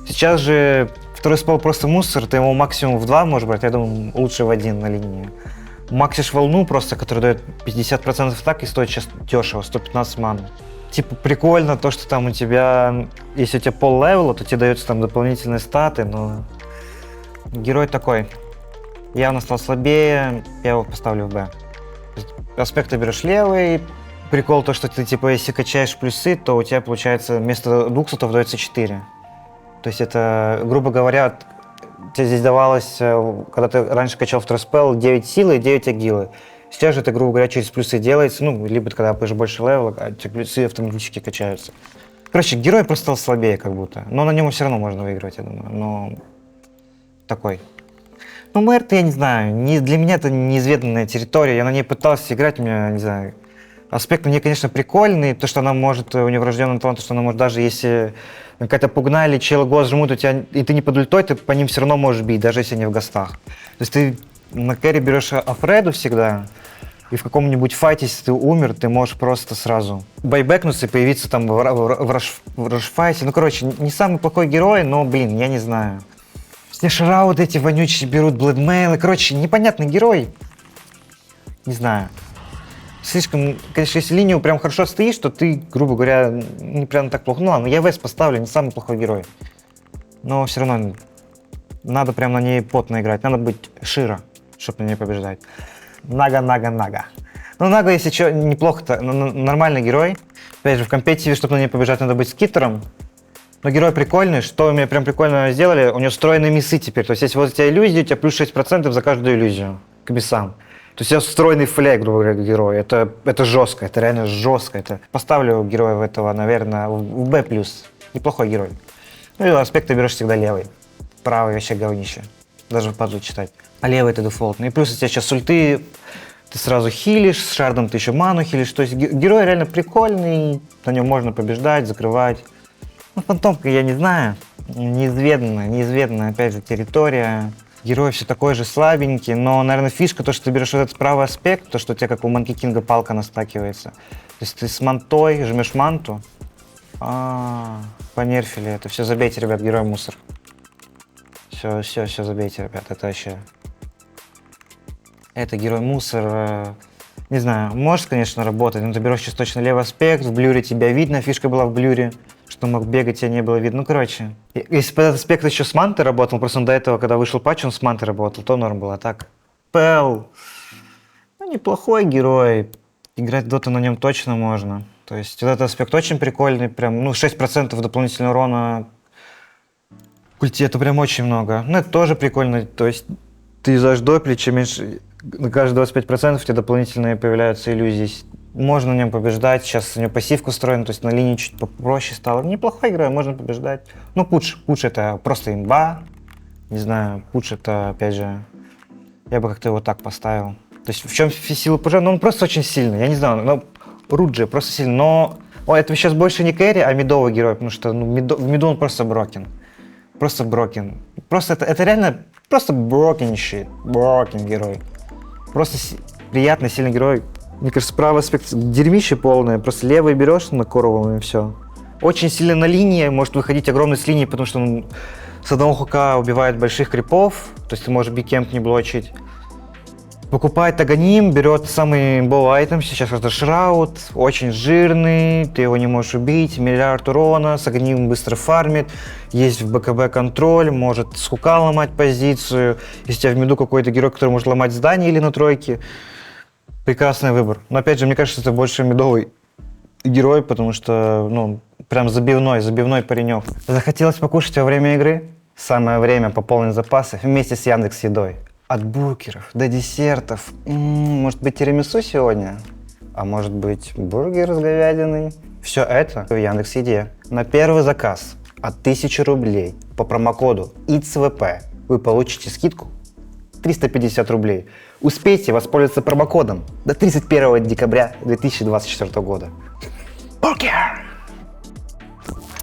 Сейчас же второй спел просто мусор, ты его максимум в 2 можешь брать, я думаю, лучше в 1 на линии. Максишь волну просто, которая дает 50% атак и стоит сейчас дешево, 115 маны. Типа прикольно то, что там у тебя, если у тебя пол левела, то тебе дается там дополнительные статы, но герой такой. Явно стал слабее, я его поставлю в Б. Аспект ты берешь левый, Прикол то, что ты, типа, если качаешь плюсы, то у тебя, получается, вместо 2 слотов дается 4. То есть это, грубо говоря, тебе здесь давалось, когда ты раньше качал второй спелл, 9 силы и 9 агилы. Сейчас же это, грубо говоря, через плюсы делается, ну, либо когда пышешь больше левела, а эти плюсы автоматически качаются. Короче, герой просто стал слабее как будто, но на нем все равно можно выигрывать, я думаю, но такой. Ну, мэр, я не знаю, для меня это неизведанная территория, я на ней пытался играть, у меня, не знаю, аспект у нее, конечно, прикольный, то, что она может, у нее врожденный талант, что она может, даже если какая-то пугна или челы гос жмут, у тебя, и ты не под ультой, ты по ним все равно можешь бить, даже если они в гостах. То есть ты на кэри берешь Афреду всегда, и в каком-нибудь файте, если ты умер, ты можешь просто сразу байбекнуться и появиться там в рашфайте. Ну, короче, не самый плохой герой, но, блин, я не знаю. Все шрауды эти вонючие берут, блэдмейлы. Короче, непонятный герой. Не знаю. Слишком, конечно, если линию прям хорошо стоишь, то ты, грубо говоря, не прям так плохо. Ну ладно, я Вест поставлю, не самый плохой герой. Но все равно надо прям на ней потно играть. Надо быть Широ, чтобы на ней побеждать. Нага. Ну, Нага, если что, неплохо-то, нормальный герой. Опять же, в компетитиве, чтобы на ней побежать, надо быть скиттером. Но герой прикольный, что у меня прям прикольно сделали, у него встроенные миссы теперь. То есть, если вот у тебя иллюзия, у тебя плюс 6% за каждую иллюзию к миссам. То есть, у тебя встроенный флэг, грубо говоря, герой. Это жестко, это реально жестко. Поставлю героя этого, наверное, в B+. Неплохой герой. Ну и аспект ты берешь всегда левый. Правый вообще говнище. Даже в падлу читать. А левый это дефолтный. И плюс у тебя сейчас ульты, ты сразу хилишь, с шардом ты еще ману хилишь. То есть герой реально прикольный, на нем можно побеждать, закрывать. Ну, фантомка я не знаю. Неизведанная, опять же, территория. Герой все такой же слабенький, но, наверное, фишка, то, что ты берешь вот этот правый аспект, то, что у тебя как у Манки Кинга палка настакивается. То есть ты с мантой жмешь манту. Понерфили это. Все, забейте, ребят, герой мусор. Все, забейте, ребят, это вообще... Это герой мусор. Не знаю, может, конечно, работать, но ты берешь сейчас точно левый аспект, в блюре тебя видно, фишка была в блюре, что мог бегать, тебя не было видно. Ну, короче, если бы этот аспект еще с мантой работал, просто он до этого, когда вышел патч, он с мантой работал, то норм было. А так, Пэл, ну, неплохой герой, играть в доту на нем точно можно. То есть вот этот аспект очень прикольный, прям, ну, 6% дополнительного урона культе, это прям очень много. Ну, это тоже прикольно, то есть ты юзаешь допли, чем меньше, на каждые 25% у тебя дополнительные появляются иллюзии. Можно на нем побеждать, сейчас у него пассивка устроена, то есть на линии чуть попроще стало. Неплохая игра, можно побеждать. Ну, Пудж это просто имба, не знаю, Пудж это, опять же, я бы как-то его так поставил. То есть в чем сила Пуджа? Ну, он просто очень сильный, я не знаю, ну, Руджи просто сильный, но это сейчас больше не кэри, а мидовый герой, потому что ну, в миду он просто брокен. Просто брокен. Просто это реально просто брокен герой. Просто приятный, сильный герой. Мне кажется, правый аспект дерьмище полное. Просто левый берешь на коровом и все. Очень сильно на линии, может выходить огромный с линии, потому что он с одного хука убивает больших крипов. То есть ты можешь бикемп не блочить. Покупает Аганим, берет самый имбовый айтем, сейчас это Шрауд, очень жирный, ты его не можешь убить, миллиард урона, с Аганим быстро фармит, есть в БКБ контроль, может с хука ломать позицию, если у тебя в миду какой-то герой, который может ломать здание или на тройке, прекрасный выбор. Но опять же, мне кажется, это больше мидовый герой, потому что, ну, прям забивной паренек. Захотелось покушать во время игры? Самое время пополнить запасы вместе с Яндекс.Едой. От бургеров до десертов. Может быть, тирамису сегодня? А может быть, бургер с говядиной? Все это в Яндекс.Еде. На первый заказ от 1000 рублей по промокоду ITSVP вы получите скидку 350 рублей. Успейте воспользоваться промокодом до 31 декабря 2024 года. Бургер!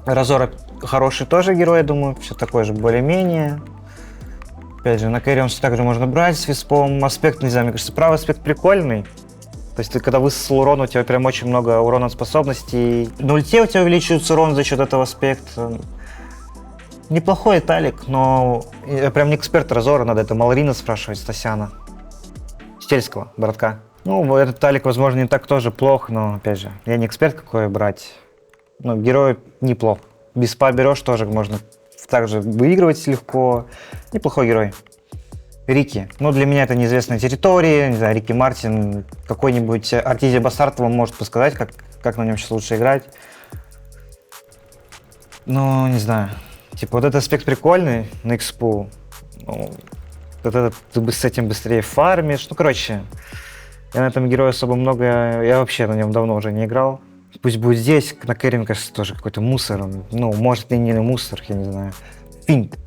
Разор хороший тоже герой, я думаю, все такое же более-менее. Опять же, на кэри он все так же можно брать с виспом. Аспект, не знаю, мне кажется, правый аспект прикольный. То есть ты когда высосал урон, у тебя прям очень много урона способностей. На ульте у тебя увеличивается урон за счет этого аспекта. Неплохой талик, но я прям не эксперт Разора, надо это Малрина спрашивать, Стасяна. Стельского, братка. Ну, этот талик, возможно, не так тоже плох, но, опять же, я не эксперт какой брать. Но герой неплох. Беспа берешь, тоже можно также выигрывать легко. Неплохой герой. Рики. Ну, для меня это неизвестная территория, не знаю, Рики Мартин, какой-нибудь Артизия Бассард вам может подсказать, как на нем сейчас лучше играть. Ну, не знаю. Типа, вот этот аспект прикольный на экспу. Ну, вот этот, ты с этим быстрее фармишь. Ну, короче, я на этом герое особо много... Я вообще на нем давно уже не играл. Пусть будет здесь, на керри, мне кажется, тоже какой-то мусор. Ну, может, и не мусор, я не знаю. Финт.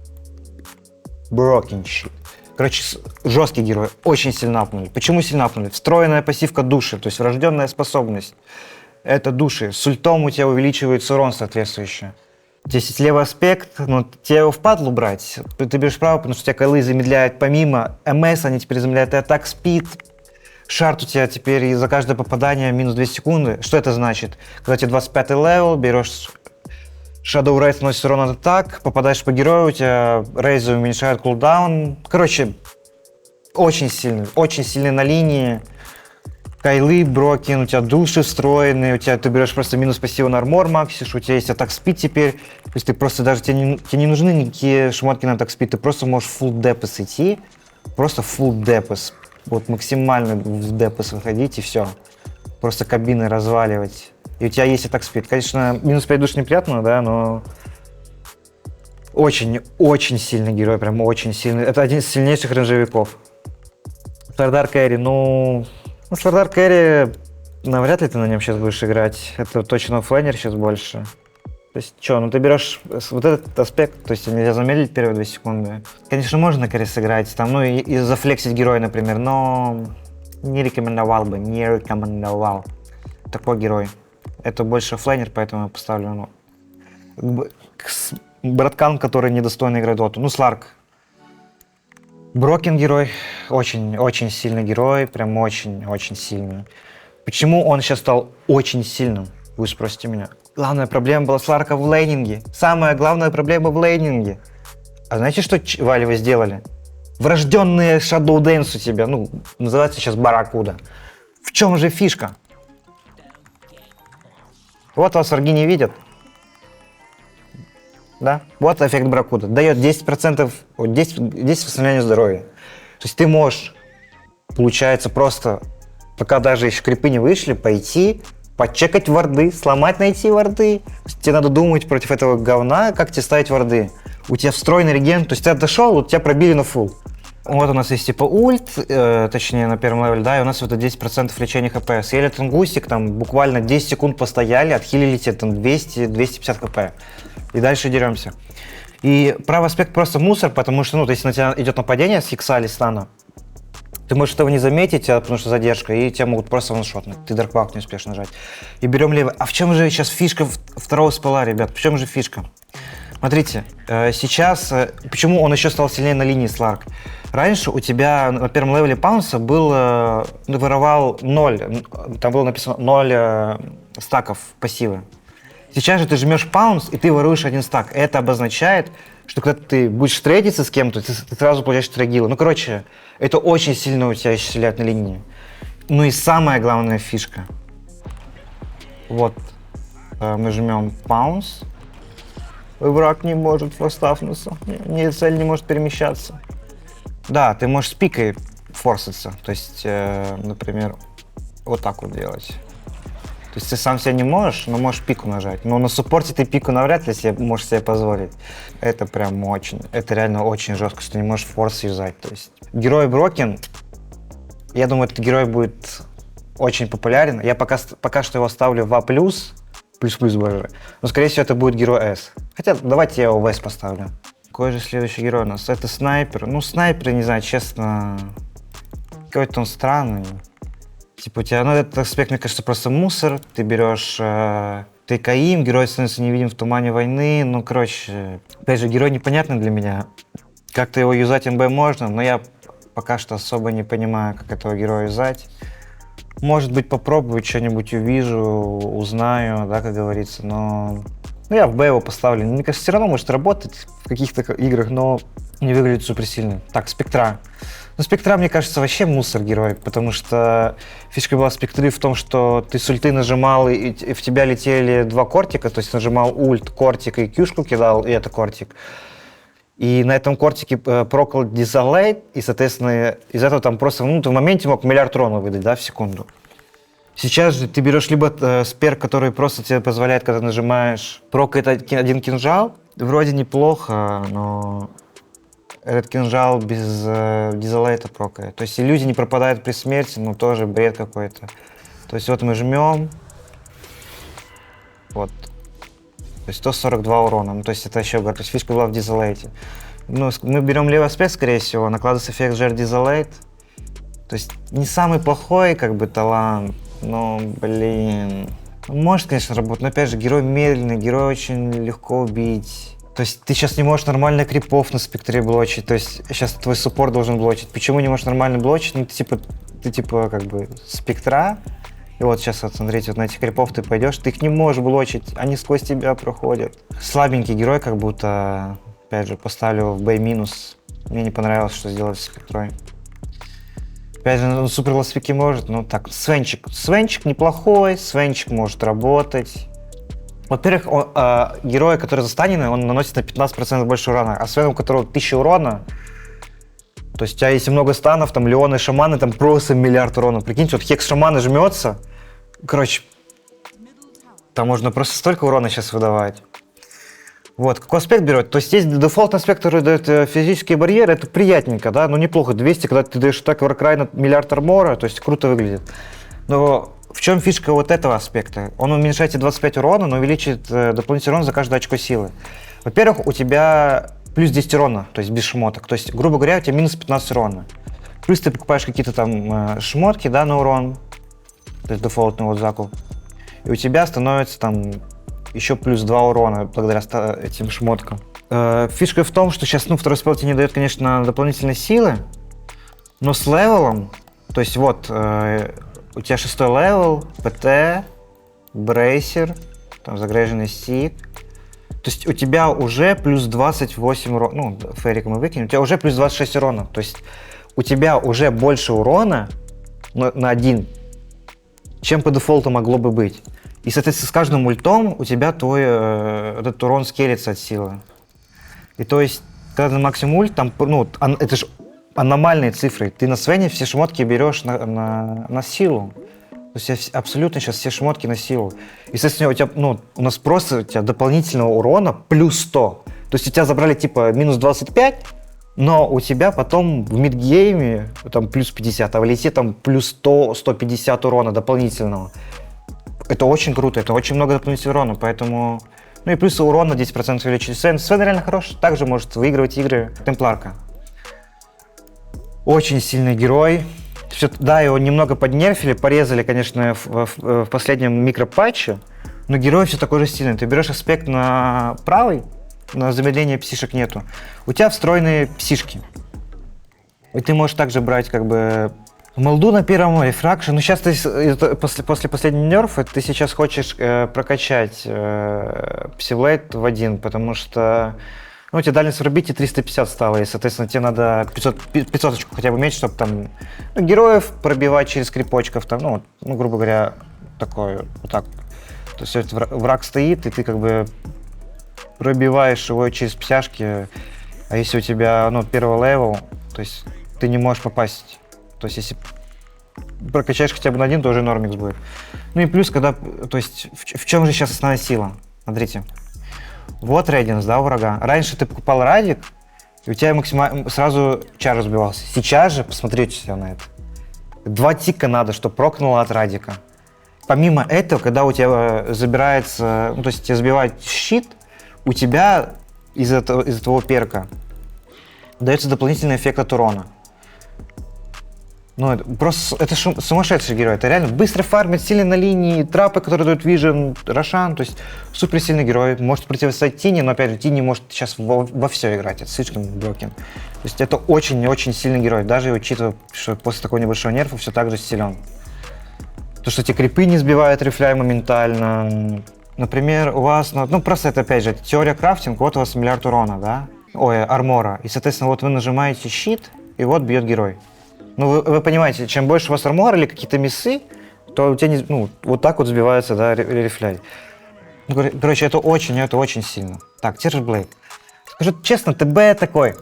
Broken shit. Короче, жесткий герой, очень сильно апнули. Почему сильно апнули? Встроенная пассивка души, то есть врожденная способность. Это души. С ультом у тебя увеличивается урон соответствующий. 10 левый аспект, ну, тебе его впадлу брать. Ты берешь право, потому что у тебя кайлы замедляют помимо МС, они теперь замедляют и атак спид. Шарт у тебя теперь за каждое попадание минус 2 секунды. Что это значит? Когда тебе 25 левел, берешь Shadow Raid, наносит урон от атак, попадаешь по герою, у тебя рейзы уменьшают кулдаун. Короче, очень сильный на линии. Кайлы, Брокен, у тебя души встроенные, у тебя ты берешь просто минус пассива на армор максишь, у тебя есть атак спид теперь. То есть ты просто даже, тебе не нужны никакие шмотки на атак спид, ты просто можешь full депес идти. Просто full депес. Вот максимально в депес выходить и все. Просто кабины разваливать. И у тебя есть атак спид. Конечно, минус 5 душ неприятно, да, но очень сильный герой, прям очень сильный. Это один из сильнейших рейнджевиков. Свардар Кэрри, Свардар Кэрри, навряд ли ты на нем сейчас будешь играть. Это точно флейнер сейчас больше. То есть, ты берешь вот этот аспект, то есть нельзя замедлить первые 2 секунды. Конечно, можно на кэрри сыграть, там, и зафлексить героя, например, но не рекомендовал. Такой герой. Это больше флейнер, поэтому я поставлю, браткан, который недостойно играет доту. Сларк. Брокен герой, очень сильный герой, прям очень сильный. Почему он сейчас стал очень сильным, вы спросите меня. Главная проблема была Сларка в лейнинге. Самая главная проблема в лейнинге. А знаете, что Валевы сделали? Врожденные Shadow Dance у тебя, называется сейчас Барракуда. В чем же фишка? Вот вас враги не видят. Да? Вот эффект Барракуда. Дает 10%, 10 восстановления здоровья. То есть ты можешь, получается, просто, пока даже еще крипы не вышли, пойти, подчекать варды, сломать, найти варды. Тебе надо думать против этого говна, как тебе ставить варды. У тебя встроенный реген, то есть ты отошел, тебя пробили на фулл. Вот у нас есть типа ульт, точнее на первом левеле, да, и у нас это 10% лечения хп. Съели тангусик, там буквально 10 секунд постояли, отхилили тебе там 200-250 хп. И дальше деремся. И правый аспект просто мусор, потому что, если на тебя идет нападение с хикса или стана, ты можешь этого не заметить, потому что задержка, и тебя могут просто ваншотнуть. Ты даркбак не успеешь нажать. И берем левый. А в чем же сейчас фишка второго спала, ребят? В чем же фишка? Смотрите, сейчас, почему он еще стал сильнее на линии Сларк? Раньше у тебя на первом левеле паунса воровал 0, там было написано 0 стаков пассивы. Сейчас же ты жмешь паунс, и ты воруешь 1 стак. Это обозначает, что когда ты будешь трейдиться с кем-то, ты сразу получаешь трегилу. Это очень сильно у тебя исчисляет на линии. И самая главная фишка. Вот, мы жмем паунс. Враг не может форстафнуться, цель не может перемещаться. Да, ты можешь с пикой форситься, то есть, например, вот так вот делать. То есть ты сам себя не можешь, но можешь пику нажать. Но на суппорте ты пику навряд ли можешь себе позволить. Это прям это реально очень жестко, что ты не можешь форс юзать. То есть герой Брокен, я думаю, этот герой будет очень популярен. Я пока что его ставлю в А+, плюс боже. Но скорее всего это будет герой С. Хотя давайте я его в С поставлю. Какой же следующий герой у нас? Это снайпер. Снайпер, не знаю, честно, какой-то он странный. Типа у тебя, этот аспект, мне кажется, просто мусор. Ты берешь ТКИМ, герой становится невидим в тумане войны. Опять же, герой непонятный для меня. Как-то его юзать МБ можно, но я пока что особо не понимаю, как этого героя юзать. Может быть, попробую, что-нибудь увижу, узнаю, да, как говорится, но... я в Б его поставлю. Мне кажется, все равно может работать в каких-то играх, но не выглядит суперсильно. Так, Спектра. Спектра, мне кажется, вообще мусор герой, потому что фишка была Спектры в том, что ты с ульты нажимал, и в тебя летели 2 кортика, то есть нажимал ульт, кортик и кюшку кидал, и это кортик. И на этом кортике прокол Desolate, и, соответственно, из этого там просто, ну, ты в моменте мог миллиард урона выдать, да, в секунду. Сейчас же ты берешь либо спер, который просто тебе позволяет, когда нажимаешь, прокает один кинжал, вроде неплохо, но этот кинжал без Desolate прокает. То есть иллюзии не пропадают при смерти, но тоже бред какой-то. То есть вот мы жмем, вот. То есть 142 урона, ну, то есть это еще, то есть фишка была в Desolate. Ну, мы берем левый аспект, скорее всего, накладывается эффект Jar Desolate. То есть не самый плохой, как бы, талант, но, блин. Может, конечно, работать, но, опять же, герой медленный, герой очень легко убить. То есть ты сейчас не можешь нормально крипов на спектре блочить, то есть сейчас твой суппорт должен блочить. Почему не можешь нормально блочить? Ну, ты типа, как бы, спектра. И вот сейчас, вот, смотрите, вот на этих крипов ты пойдешь, ты их не можешь блочить, они сквозь тебя проходят. Слабенький герой, как будто, опять же, поставлю в B-. Мне не понравилось, что сделали с спектрой. Опять же, ну, супер ласпики может, ну так, Свенчик. Свенчик неплохой, Свенчик может работать. Во-первых, герой, который застаненный, он наносит на 15% больше урона, а Свен, у которого 1000 урона, то есть у тебя есть много станов, там Леоны, шаманы, там просто миллиард урона. Прикиньте, вот хекс шамана жмется. Короче, там можно просто столько урона сейчас выдавать. Вот, какой аспект берет? То есть есть дефолтный аспект, который дает физические барьеры, это приятненько, да, ну неплохо, 200, когда ты даешь атаку Warcry на миллиард армора, то есть круто выглядит. Но в чем фишка вот этого аспекта? Он уменьшает тебе 25 урона, но увеличивает дополнительный урон за каждое очко силы. Во-первых, у тебя плюс 10 урона, то есть без шмоток. То есть, грубо говоря, у тебя минус 15 урона. Плюс ты покупаешь какие-то там шмотки, да, на урон. То есть дефолтный вот закуп. И у тебя становится там еще плюс 2 урона благодаря этим шмоткам. Фишка в том, что сейчас, ну, второй спел тебе не дает, конечно, дополнительной силы. Но с левелом, то есть вот, у тебя 6-й левел, ПТ, брейсер, там загреженный стик. То есть у тебя уже плюс 28 урона, ну, фейрик мы выкинем, у тебя уже плюс 26 урона. То есть у тебя уже больше урона на 1, чем по дефолту могло бы быть. И, соответственно, с каждым ультом у тебя твой этот урон скелется от силы. И то есть, когда на максимум ульт, там, ну, это же аномальные цифры. Ты на Свене все шмотки берешь на силу. То есть абсолютно сейчас все шмотки на силу. И, соответственно, у тебя, ну, у нас просто у тебя дополнительного урона плюс 100. То есть у тебя забрали типа минус 25, но у тебя потом в мидгейме там плюс 50, а в лете там плюс 100-150 урона дополнительного. Это очень круто, это очень много дополнительного урона, поэтому... Ну и плюс урон на 10% увеличили. Свен реально хорош, также может выигрывать игры. Темпларка. Очень сильный герой. Все, да, его немного поднерфили, порезали, конечно, в последнем микропатче, но герой все такой же сильный. Ты берешь аспект на правый, на замедление псишек нету. У тебя встроенные псишки. И ты можешь также брать как бы молду на первом рефракшн. Но сейчас ты после последнего нерфа ты сейчас хочешь прокачать Псиблейд в 1, потому что ну, у тебя дальность врубить и 350 стало, и, соответственно, тебе надо 500 хотя бы уметь, чтобы там героев пробивать через крипочков, там, ну, грубо говоря, такое, вот так. То есть враг стоит, и ты как бы пробиваешь его через псяшки, а если у тебя, ну, первый левел, то есть ты не можешь попасть. То есть если прокачаешь хотя бы на 1, то уже нормикс будет. Ну и плюс, когда, то есть в чем же сейчас основная сила? Смотрите. Вот рейдинс, да, у врага. Раньше ты покупал радик, и у тебя максимально сразу чар разбивался. Сейчас же, посмотрите на это. 2 тика надо, чтобы прокнуло от радика. Помимо этого, когда у тебя забирается, ну, то есть тебе забивает щит, у тебя из-за твоего перка дается дополнительный эффект от урона. Ну, это сумасшедший герой. Это реально быстро фармит, сильный на линии, трапы, которые дают вижен, Рошан. То есть супер сильный герой. Может противостоять Тине, но опять же Тини может сейчас во все играть. Это слишком брокен. То есть это очень-очень сильный герой. Даже учитывая, что после такого небольшого нерфа все так же силен. То, что эти крипы не сбивают рефляй моментально. Например, у вас, ну просто это опять же теория крафтинг, вот у вас миллиард урона, да? Ой, армора. И, соответственно, вот вы нажимаете щит, и вот бьет герой. Ну, вы понимаете, чем больше у вас армор или какие-то миссы, то у тебя, ну, вот так вот сбивается, да, рефляй. Ну, короче, это очень сильно. Так, Террорблейд. Скажу честно, ТБ такой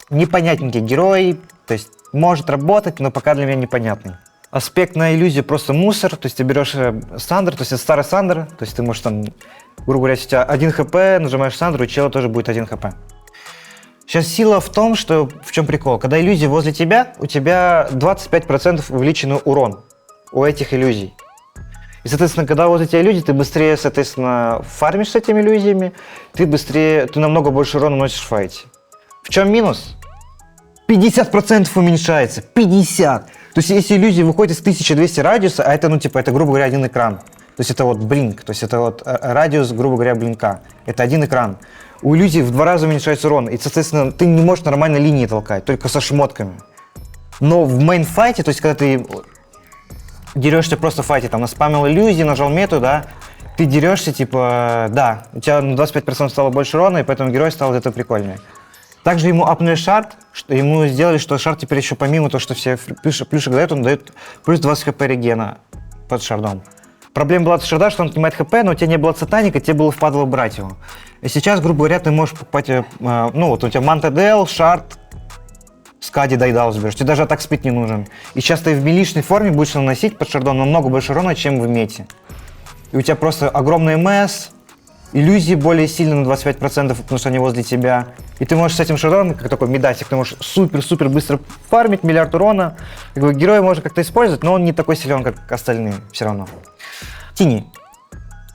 непонятненький герой, то есть может работать, но пока для меня непонятный. Аспект на иллюзию просто мусор, то есть ты берешь Сандер, то есть это старый Сандер, то есть ты можешь там, грубо говоря, если у тебя 1 хп, нажимаешь Сандер, у чела тоже будет 1 хп. Сейчас сила в том, что в чем прикол, когда иллюзия возле тебя, у тебя 25% увеличенный урон у этих иллюзий. И, соответственно, когда возле тебя иллюзии, ты быстрее, соответственно, фармишь с этими иллюзиями, ты намного больше урона наносишь в файте. В чем минус? 50% уменьшается. 50! То есть, если иллюзия выходит из 1200 радиуса, а это, ну, типа, это, грубо говоря, один экран. То есть, это вот блинк, то есть, это вот радиус, грубо говоря, блинка. Это один экран. У иллюзии в 2 раза уменьшается урон, и, соответственно, ты не можешь нормально линии толкать, только со шмотками. Но в мейн-файте, то есть, когда ты дерешься просто в файте, там, наспамил иллюзии, нажал мету, да, ты дерешься, типа, да, у тебя на 25% стало больше урона, и поэтому герой стал где-то прикольнее. Также ему апнули шард, что ему сделали, что шард теперь еще помимо того, что все плюшек дает, он дает плюс 20 хп регена под шардом. Проблема была от шарда, что он отнимает хп, но у тебя не было цитаника, тебе было впадло брать его. И сейчас, грубо говоря, ты можешь покупать, ну вот у тебя Манта Дел, шард, Скади Дайдал заберешь, тебе даже атак спид не нужен. И сейчас ты в милишной форме будешь наносить под шардом намного больше урона, чем в мете. И у тебя просто огромный МС, иллюзии более сильные на 25%, потому что они возле тебя. И ты можешь с этим шардом, как такой медасик, ты можешь супер-супер быстро фармить, миллиард урона. Как бы, героя можно как-то использовать, но он не такой силен, как остальные все равно. Тини.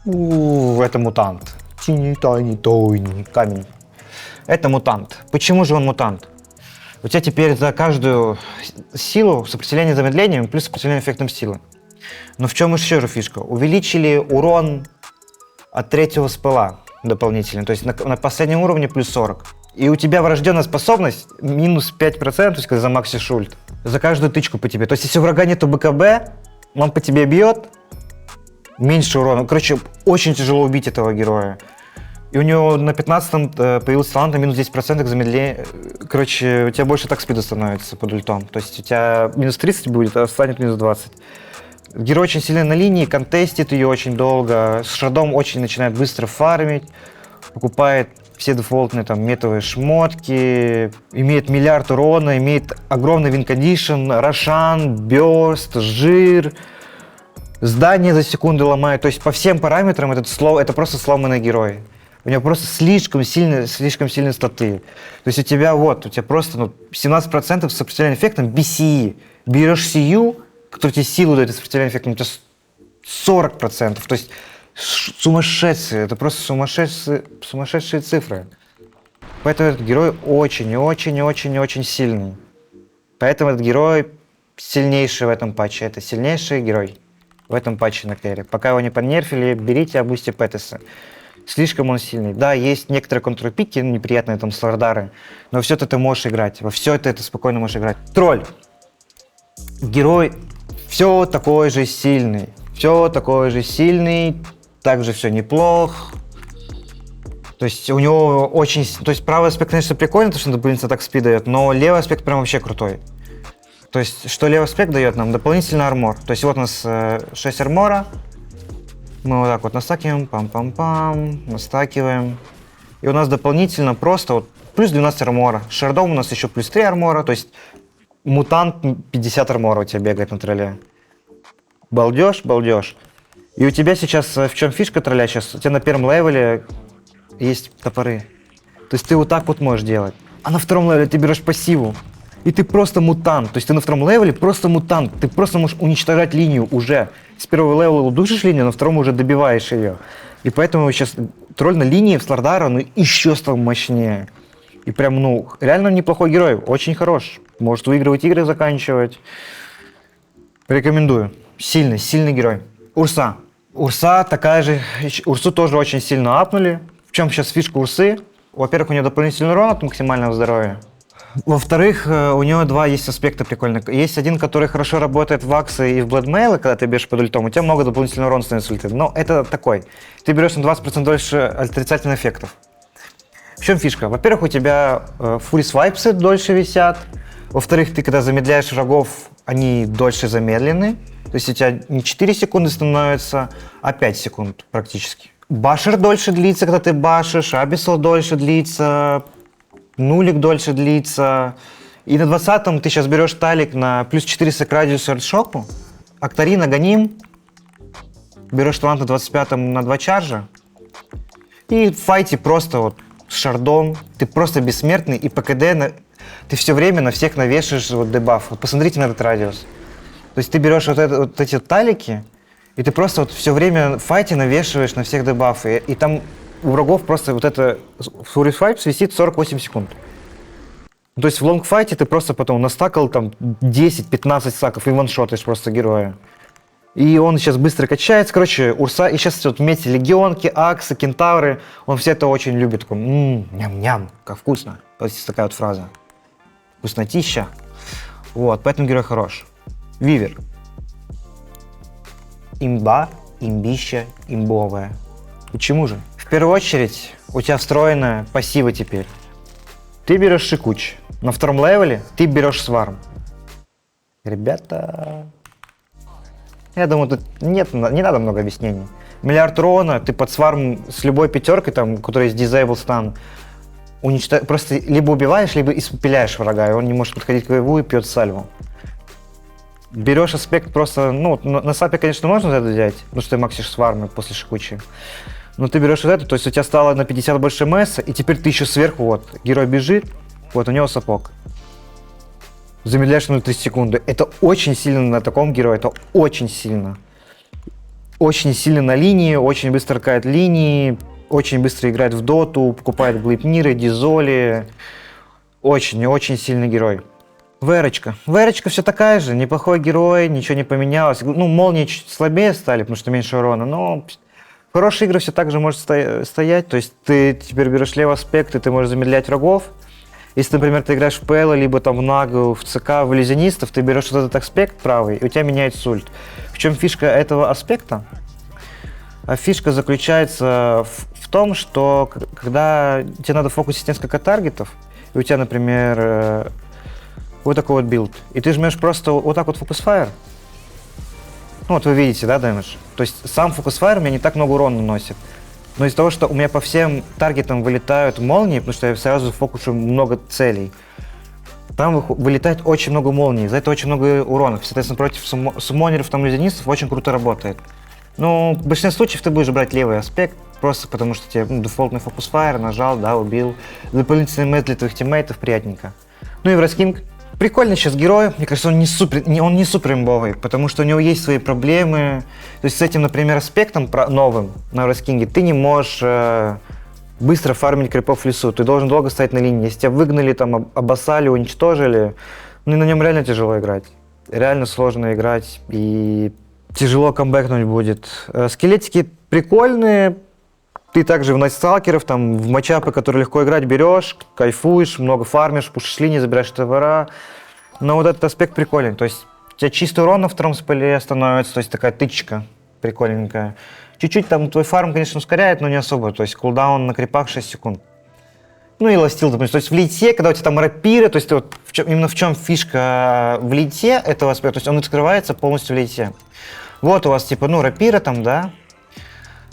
Это мутант. Тини, тайни, тойни, камень. Это мутант. Почему же он мутант? У тебя теперь за каждую силу сопротивление замедлением плюс сопротивление эффектом силы. Но в чем еще же фишка? Увеличили урон от 3-го спела дополнительно, то есть на последнем уровне плюс 40. И у тебя врожденная способность минус 5%, то есть когда замаксишь ульт, за каждую тычку по тебе. То есть если у врага нету БКБ, он по тебе бьет, меньше урона. Короче, очень тяжело убить этого героя. И у него на 15-м появился талант на минус 10% к замедлению. Короче, у тебя больше так спида становится под ультом. То есть у тебя минус 30 будет, а станет минус 20. Герой очень сильный на линии, контестит ее очень долго, с шардом очень начинает быстро фармить, покупает все дефолтные там метовые шмотки, имеет миллиард урона, имеет огромный винкондишн, рошан, бёрст, жир, здание за секунду ломает. То есть по всем параметрам это просто сломанный герой. У него просто слишком сильные статы. То есть у тебя просто 17% с сопротивлением эффектом BCE. Берешь сию, который тебе силу дает, сопротивление эффектом, у тебя 40%. То есть сумасшедшие, это просто сумасшедшие цифры. Поэтому этот герой очень сильный. Поэтому этот герой сильнейший в этом патче. Это сильнейший герой в этом патче на керри. Пока его не поднерфили, берите обусти Петтиса. Слишком он сильный. Да, есть некоторые контрпики, неприятные там слардары, но все это ты можешь играть. Во все это спокойно можешь играть. Тролль. Герой все такой же сильный. Также все неплох. То есть у него очень... То есть правый аспект, конечно, прикольно, потому что он дополнительно так спид дает, но левый аспект прям вообще крутой. То есть что левый аспект дает нам? Дополнительный армор. То есть вот у нас 6 армора. Мы вот так вот настакиваем, пам-пам-пам, настакиваем. И у нас дополнительно просто вот плюс 12 армора. С шардом у нас еще плюс 3 армора, то есть мутант 50 армора у тебя бегает на тролле. Балдеж. И у тебя сейчас, в чем фишка тролля сейчас? У тебя на первом левеле есть топоры. То есть ты вот так вот можешь делать. А на втором левеле ты берешь пассиву. И ты просто мутант. То есть ты на втором левеле просто мутант. Ты просто можешь уничтожать линию уже. С первого левела душишь линию, на втором уже добиваешь ее. И поэтому сейчас тролль на линии в Слардара, еще стал мощнее. И прям, реально неплохой герой. Очень хорош. Может выигрывать игры, заканчивать. Рекомендую. Сильный герой. Урса. Урса такая же. Урсу тоже очень сильно апнули. В чем сейчас фишка Урсы? Во-первых, у нее дополнительный урон от максимального здоровья. Во-вторых, у него два есть аспекта прикольных. Есть один, который хорошо работает в Аксе и в Bloodmail, когда ты бежишь под ультом, у тебя много дополнительного урона становится ульты. Но это такой. Ты берешь на 20% дольше отрицательных эффектов. В чем фишка? Во-первых, у тебя фури свайпсы дольше висят. Во-вторых, ты когда замедляешь врагов, они дольше замедлены. То есть у тебя не 4 секунды становится, а 5 секунд практически. Башер дольше длится, когда ты башишь, Абисал дольше длится, нулик дольше длится. И на 20-м ты сейчас берешь талик на плюс 400 к радиусу артшоку, Актарин, Аганим, берешь талант на 25-м на 2 чаржа, и в файте просто вот с шардом, ты просто бессмертный, и ПКД, ты все время на всех навешиваешь вот дебаф. Вот посмотрите на этот радиус. То есть ты берешь вот эти талики, и ты просто вот все время в файте навешиваешь на всех дебафы. И там у врагов просто вот это Fury Fight висит 48 секунд. То есть в лонгфайте ты просто потом настакал там 10-15 стаков и ваншотаешь просто героя. И он сейчас быстро качается. Короче, Урса, и сейчас вот вместе легионки, аксы, кентавры, он все это очень любит. Такой, ням-ням, как вкусно. То есть такая вот фраза. Вкуснотища. Вот, поэтому герой хорош. Вивер. Имба, имбища, имбовая. Почему же? В первую очередь, у тебя встроены пассивы теперь. Ты берешь Шикуч. На 2-м левеле ты берешь Сварм. Ребята... Я думаю, тут не надо много объяснений. Миллиард урона, ты под Сварм с любой пятеркой, там, которая есть Disable Stun, просто либо убиваешь, либо испепеляешь врага, и он не может подходить к воеву и пьет сальву. Берешь аспект просто, ну, на сапе, конечно, можно это взять, потому что ты максишь Свармы после Шикучи. Но ты берешь вот это, то есть у тебя стало на 50 больше МС, и теперь ты еще сверху, вот, герой бежит, вот у него сапог. Замедляешь на 3 секунды. Это очень сильно на таком герое, это очень сильно. Очень сильно на линии, очень быстро кает линии, очень быстро играет в доту, покупает глейпниры, дизоли. Очень сильный герой. Верочка. Верочка все такая же, неплохой герой, ничего не поменялось. Ну, молнии чуть слабее стали, потому что меньше урона, но хорошие игры все так же может стоять. То есть ты теперь берешь левый аспект, и ты можешь замедлять врагов. Если, например, ты играешь в ПЛ, либо там в Нагу, в ЦК, в иллюзионистов, ты берешь вот этот аспект правый, и у тебя меняется ульт. В чем фишка этого аспекта? Фишка заключается в том, что когда тебе надо фокусить несколько таргетов, и у тебя, например, вот такой вот билд, и ты жмешь просто вот так вот фокус-файр, ну вот вы видите, да, дэмэдж? То есть сам фокус-файр мне не так много урона наносит. Но из-за того, что у меня по всем таргетам вылетают молнии, потому что я сразу фокушу много целей, там вылетает очень много молний, за это очень много урона. Соответственно, против суммонеров, там, иллюзионистов очень круто работает. Ну, в большинстве случаев ты будешь брать левый аспект, просто потому что тебе дефолтный фокус-файр, нажал, да, убил. Дополнительный мэт для твоих тиммейтов приятненько. Ну и в Wraith прикольный сейчас герой, мне кажется, он не супер имбовый, потому что у него есть свои проблемы. То есть с этим, например, аспектом новым на Wraith ты не можешь быстро фармить крипов в лесу, ты должен долго стоять на линии. Если тебя выгнали, там, обоссали, уничтожили, ну и на нем реально тяжело играть. Реально сложно играть, и тяжело камбэкнуть будет. Скелетики прикольные, ты также в Найтсталкеров, там, в матчапы, которые легко играть, берешь, кайфуешь, много фармишь, пушишь линии, забираешь товара. Но вот этот аспект прикольный. То есть у тебя чистый урон на 2-м спеле становится, то есть такая тычка прикольненькая. Чуть-чуть там твой фарм, конечно, ускоряет, но не особо. То есть кулдаун на крипах 6 секунд. Ну и ластил, допустим. То есть в лите, когда у тебя там рапиры, то есть вот именно в чем фишка в лите этого аспекта, то есть он открывается полностью в лите. Вот у вас типа, ну, рапира там, да,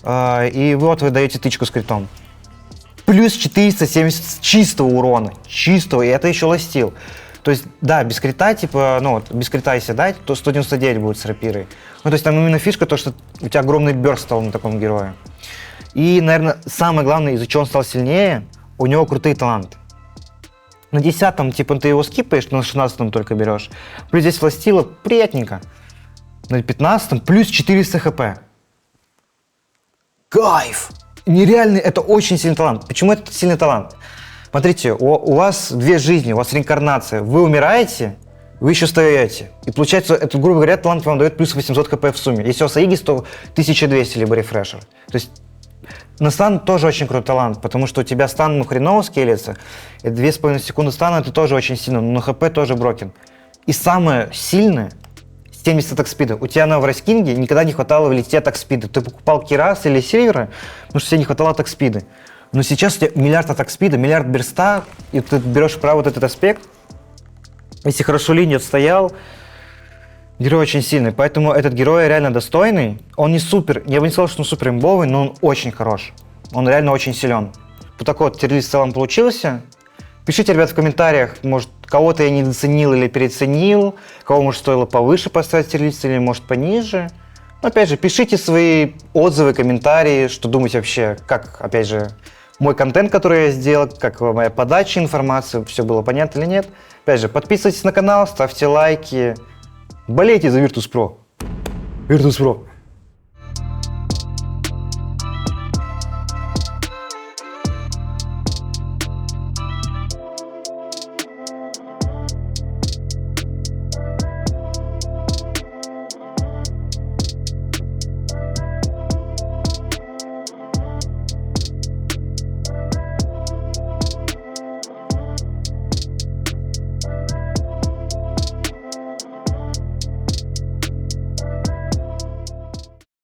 и вот вы даете тычку с критом. Плюс 470 чистого урона, чистого, и это еще ластил. То есть, да, без крита, типа, ну вот, без крита если дать, то 199 будет с рапирой. Ну, то есть там именно фишка то, что у тебя огромный бёрст стал на таком герое. И, наверное, самое главное, из-за чего он стал сильнее, у него крутые таланты. На 10-м, типа, ты его скипаешь, на 16-м только берешь. Плюс здесь властила приятненько. На 15-м плюс 400 хп. Кайф! Нереальный, это очень сильный талант. Почему это сильный талант? Смотрите, у вас 2 жизни, у вас реинкарнация. Вы умираете, вы еще встаете. И получается, это, грубо говоря, талант вам дает плюс 800 хп в сумме. Если у вас Аигис, то 1200 либо рефрешер. То есть на стан тоже очень крутой талант, потому что у тебя стан ну, хреново скелется. И 2,5 секунды стана это тоже очень сильно, но на хп тоже брокен. И самое сильное 70 атак спида. У тебя на Wraith никогда не хватало в лите атак спида. Ты покупал Кирас или Сильвера, потому что тебе не хватало атак спида. Но сейчас у тебя миллиард атак спида, миллиард берста, и ты берешь право вот этот аспект. Если хорошо линию отстоял, Герой очень сильный, поэтому этот герой реально достойный. Он не супер, я бы не сказал, что он супер имбовый, но он очень хорош. Он реально очень силен. Вот такой вот тир-лист в целом получился. Пишите, ребят, в комментариях, может, кого-то я недооценил или переоценил, кого, может, стоило повыше поставить тир-лист или, может, пониже. Но, опять же, пишите свои отзывы, комментарии, что думаете вообще, как, опять же, мой контент, который я сделал, как моя подача информации, все было понятно или нет. Опять же, подписывайтесь на канал, ставьте лайки, болейте за Virtus.pro. Virtus.pro.